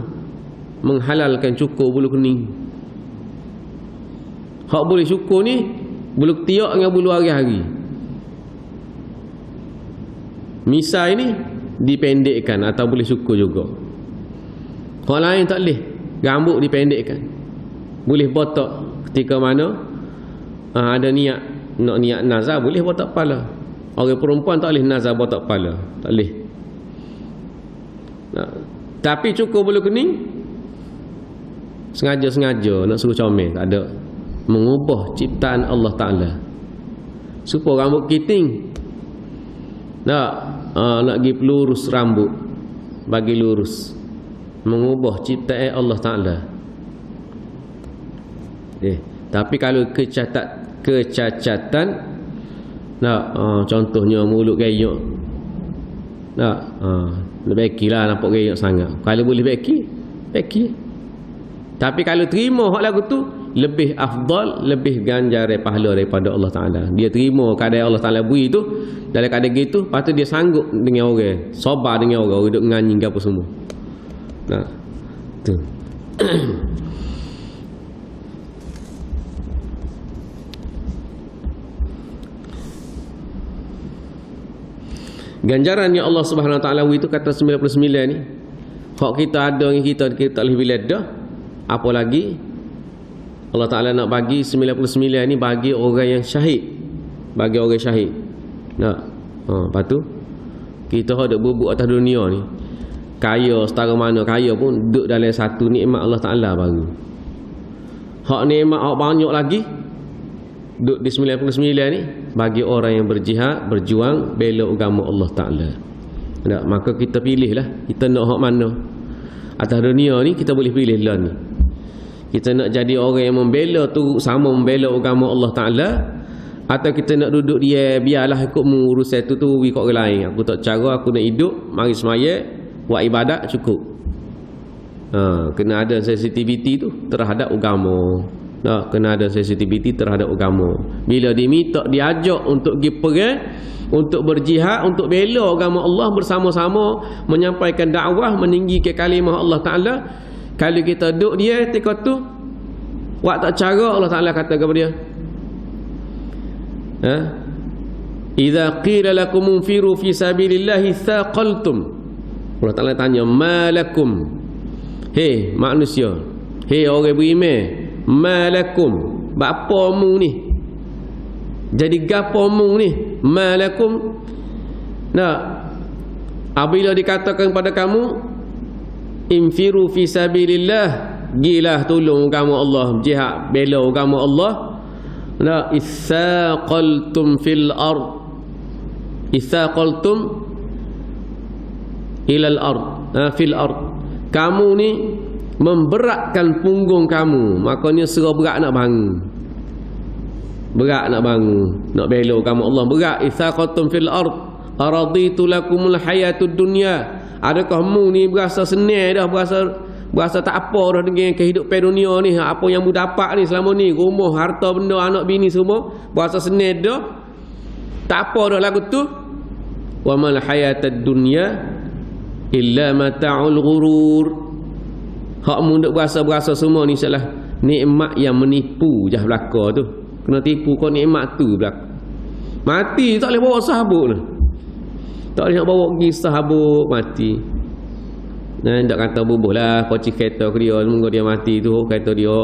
Speaker 3: menghalalkan cukur bulu kening. Hak boleh cukur ni bulu ketiak dengan bulu hari-hari. Misai ni dipendekkan atau boleh cukur juga. Hak lain tak boleh. Rambut dipendekkan. Boleh botak ketika mana ada niat nak niat nazar, boleh botak kepala. Orang perempuan tak boleh nazar botak kepala, tak boleh. Tapi cukur bulu kening sengaja-sengaja nak suruh comel, tak ada. Mengubah ciptaan Allah Ta'ala supaya rambut kiting nak pergi pelurus rambut, bagi lurus, mengubah ciptaan Allah Ta'ala. Tapi kalau kecacatan contohnya mulut gayuk, beki lah, nampak gayuk sangat. Kalau boleh beki. Tapi kalau terima hak lagu tu, lebih afdal, lebih ganjar pahala daripada Allah Ta'ala. Dia terima keadaan Allah Ta'ala beri tu, dalam keadaan gitu, lepas tu dia sanggup dengan orang, sabar dengan orang duduk nganyi ke apa semua. Tu. Ganjaran yang Allah Subhanahu Wa Ta'ala itu kata 99 ni, hak kita ada dengan kita tak boleh bila dah. Apa lagi Allah Ta'ala nak bagi 99 ni bagi orang yang syahid, bagi orang syahid. Lepas tu kita ada bubuk atas dunia ni, kaya setara mana kaya pun duduk dalam satu nikmat Allah Ta'ala baru. Hak nikmat hak banyak lagi duduk di 99 ni bagi orang yang berjihad, berjuang bela agama Allah Ta'ala. Maka kita pilihlah kita nak hak mana. Atas dunia ni kita boleh pilih lah ni. Kita nak jadi orang yang membela tu sama membela agama Allah Ta'ala, atau kita nak duduk dia biarlah ikut urusan tu ikut orang lain. Aku tak cara, aku nak hidup, mari semaya, buat ibadat cukup. Kena ada sensitivity tu terhadap agama. Kena ada sensitivity terhadap agama. Bila diminta, diajak untuk pergi perang, untuk berjihad, untuk bela agama Allah bersama-sama, menyampaikan dakwah, meninggikan kalimah Allah Ta'ala. Kalau kita duduk dia ketika tu buat tak cara, Allah Ta'ala kata kepada dia, idza qila lakum unfiru fi sabilillahi thaqaltum. Allah Ta'ala tanya, malakum, hei manusia, hei orang beriman, malakum, bapamu ni jadi gapamu ni, malakum. Apabila dikatakan pada kamu infiru fi sabilillah, gilah tolong agama Allah, jihad bela agama Allah, ithaqaltum fil ard, ithaqaltum ilal ard, fil ard, kamu ni memberatkan punggung kamu, makanya serah berat nak bangun, berat nak bangun, nak bela agama Allah, berat. Ithaqaltum fil ard araditu lakumul hayatud dunya, adakah mu ni berasa senang dah, berasa tak apa dah dengan kehidupan dunia ni, apa yang mu dapat ni selama ni, rumah, harta benda, anak bini semua, berasa senang dah, tak apa dah lagu tu. Wa mal hayatad dunya illa mata'ul ghurur, hak mu duk berasa semua ni salah nikmat yang menipu jah belaka tu. Kena tipu kau nikmat tu belaka. Mati tak boleh bawa sahabuk dah, tak boleh nak bawa pergi sahabuk mati. Tak kata bubuh lah koci kereta ke dia, semoga dia mati tu, kereta dia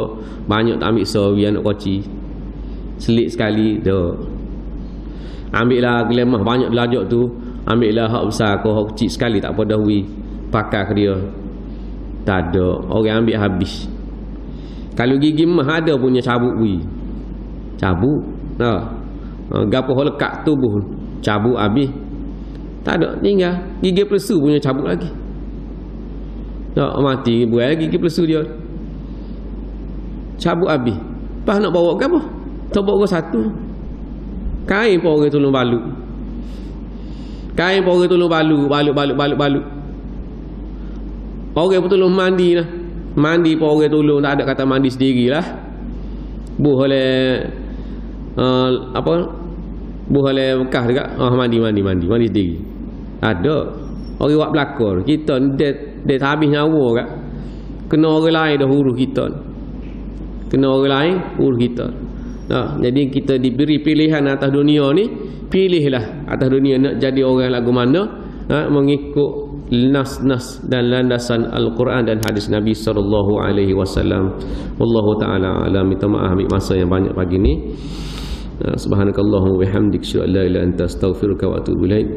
Speaker 3: banyak tak ambil sorry anak koci, selit sekali tu. Ambil lah gelemah banyak belajak tu, ambil lah hak besar kau, hak kecil sekali tak apa dah wi pakai ke dia. Tak ada, orang ambil habis. Kalau gigi mah ada punya cabut wi, cabut gapo hak lekat tubuh cabut habis. Tak ada, tinggal gigi pelesu punya cabut lagi. Tak mati buat lagi gigi pelesu dia, cabut habis. Pas nak bawa ke apa? Tak bawa ke satu. Kain pun orang tolong balut. Kain pun orang tolong balut. Orang pun tolong mandi lah. Mandi pun orang tolong, tak ada kata mandi sendirilah. buh oleh apa buh oleh bekas dekat mandi sendiri. Ada orang buat belakor kita dia habis nyawa kat kena orang lain dah urus kita, kena orang lain urus kita. Jadi kita diberi pilihan atas dunia ni, pilihlah atas dunia nak jadi orang lagu mana, mengikut nas-nas dan landasan Al-Quran dan hadis Nabi SAW. Wallahu ta'ala alam. Minta maaf ambil masa yang banyak pagi ni. Subhanakallahumma wa bihamdik, asyhadu an la ilaha illa anta, astaghfiruka wa atubu ilaik.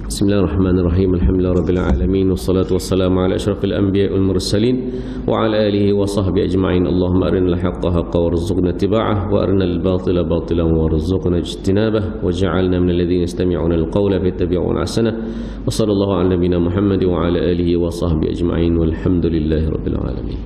Speaker 3: Bismillahirrahmanirrahim. Alhamdulillahirabbil alamin, wassalatu wassalamu ala asyrafil anbiya'i wal mursalin wa ala alihi wa sahbihi ajma'in. Allahumma arinal haqqa haqqan warzuqna ittiba'ah wa arinal batila batilan warzuqna ijtinabah waj'alna minal ladzina yastami'una al-qawla fayattabi'una ahsanah. Wa sallallahu ala nabiyyina Muhammad wa ala alihi wa sahbihi ajma'in walhamdulillahirabbil alamin.